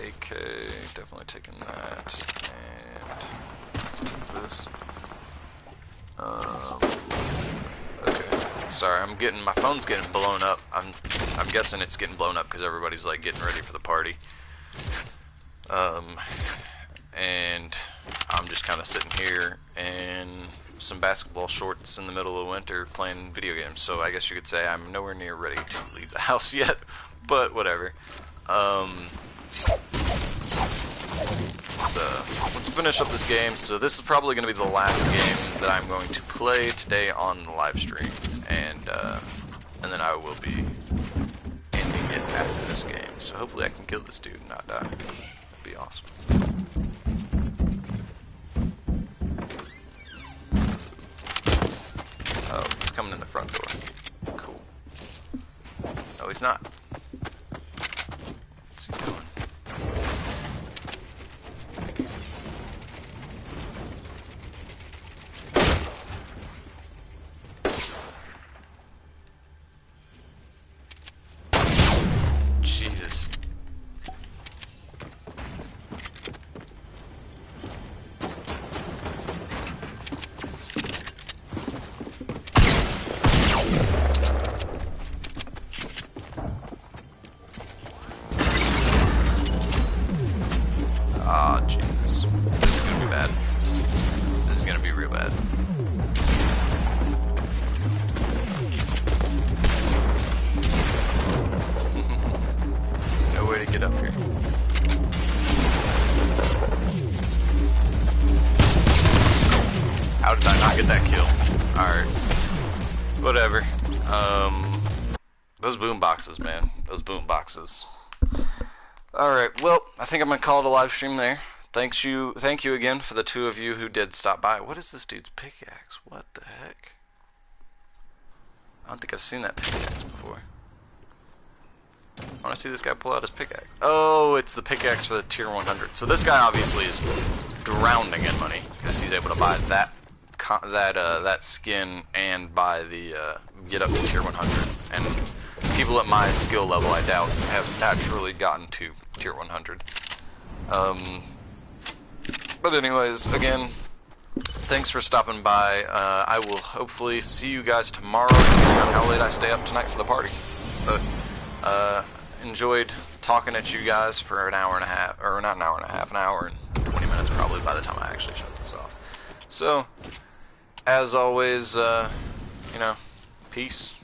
AK, definitely taking that, and let's take this. Okay, sorry, my phone's getting blown up. I'm guessing it's getting blown up because everybody's like getting ready for the party. And I'm just kind of sitting here in some basketball shorts in the middle of winter playing video games, so I guess you could say I'm nowhere near ready to leave the house yet, but whatever. Let's finish up this game. So this is probably going to be the last game that I'm going to play today on the live stream, and then I will be ending it after this game, so hopefully I can kill this dude and not die. That'd be awesome. Oh, he's coming in the front door. Cool. No, he's not. What's he doing? Jesus. This is gonna be bad. This is gonna be real bad. No way to get up here. How did I not get that kill? Alright. Whatever. Those boom boxes, man. Those boom boxes. Alright, well, I think I'm gonna call it a live stream there. Thank you again for the 2 of you who did stop by. What is this dude's pickaxe? What the heck? I don't think I've seen that pickaxe before. I want to see this guy pull out his pickaxe. Oh, it's the pickaxe for the tier 100. So this guy obviously is drowning in money because he's able to buy that skin and buy the get up to tier 100. And people at my skill level, I doubt, have naturally gotten to tier 100. But anyways, again, thanks for stopping by. I will hopefully see you guys tomorrow, depending on how late I stay up tonight for the party. But enjoyed talking at you guys for an hour and a half, or not an hour and a half, an hour and 20 minutes probably by the time I actually shut this off. So, as always, you know, peace.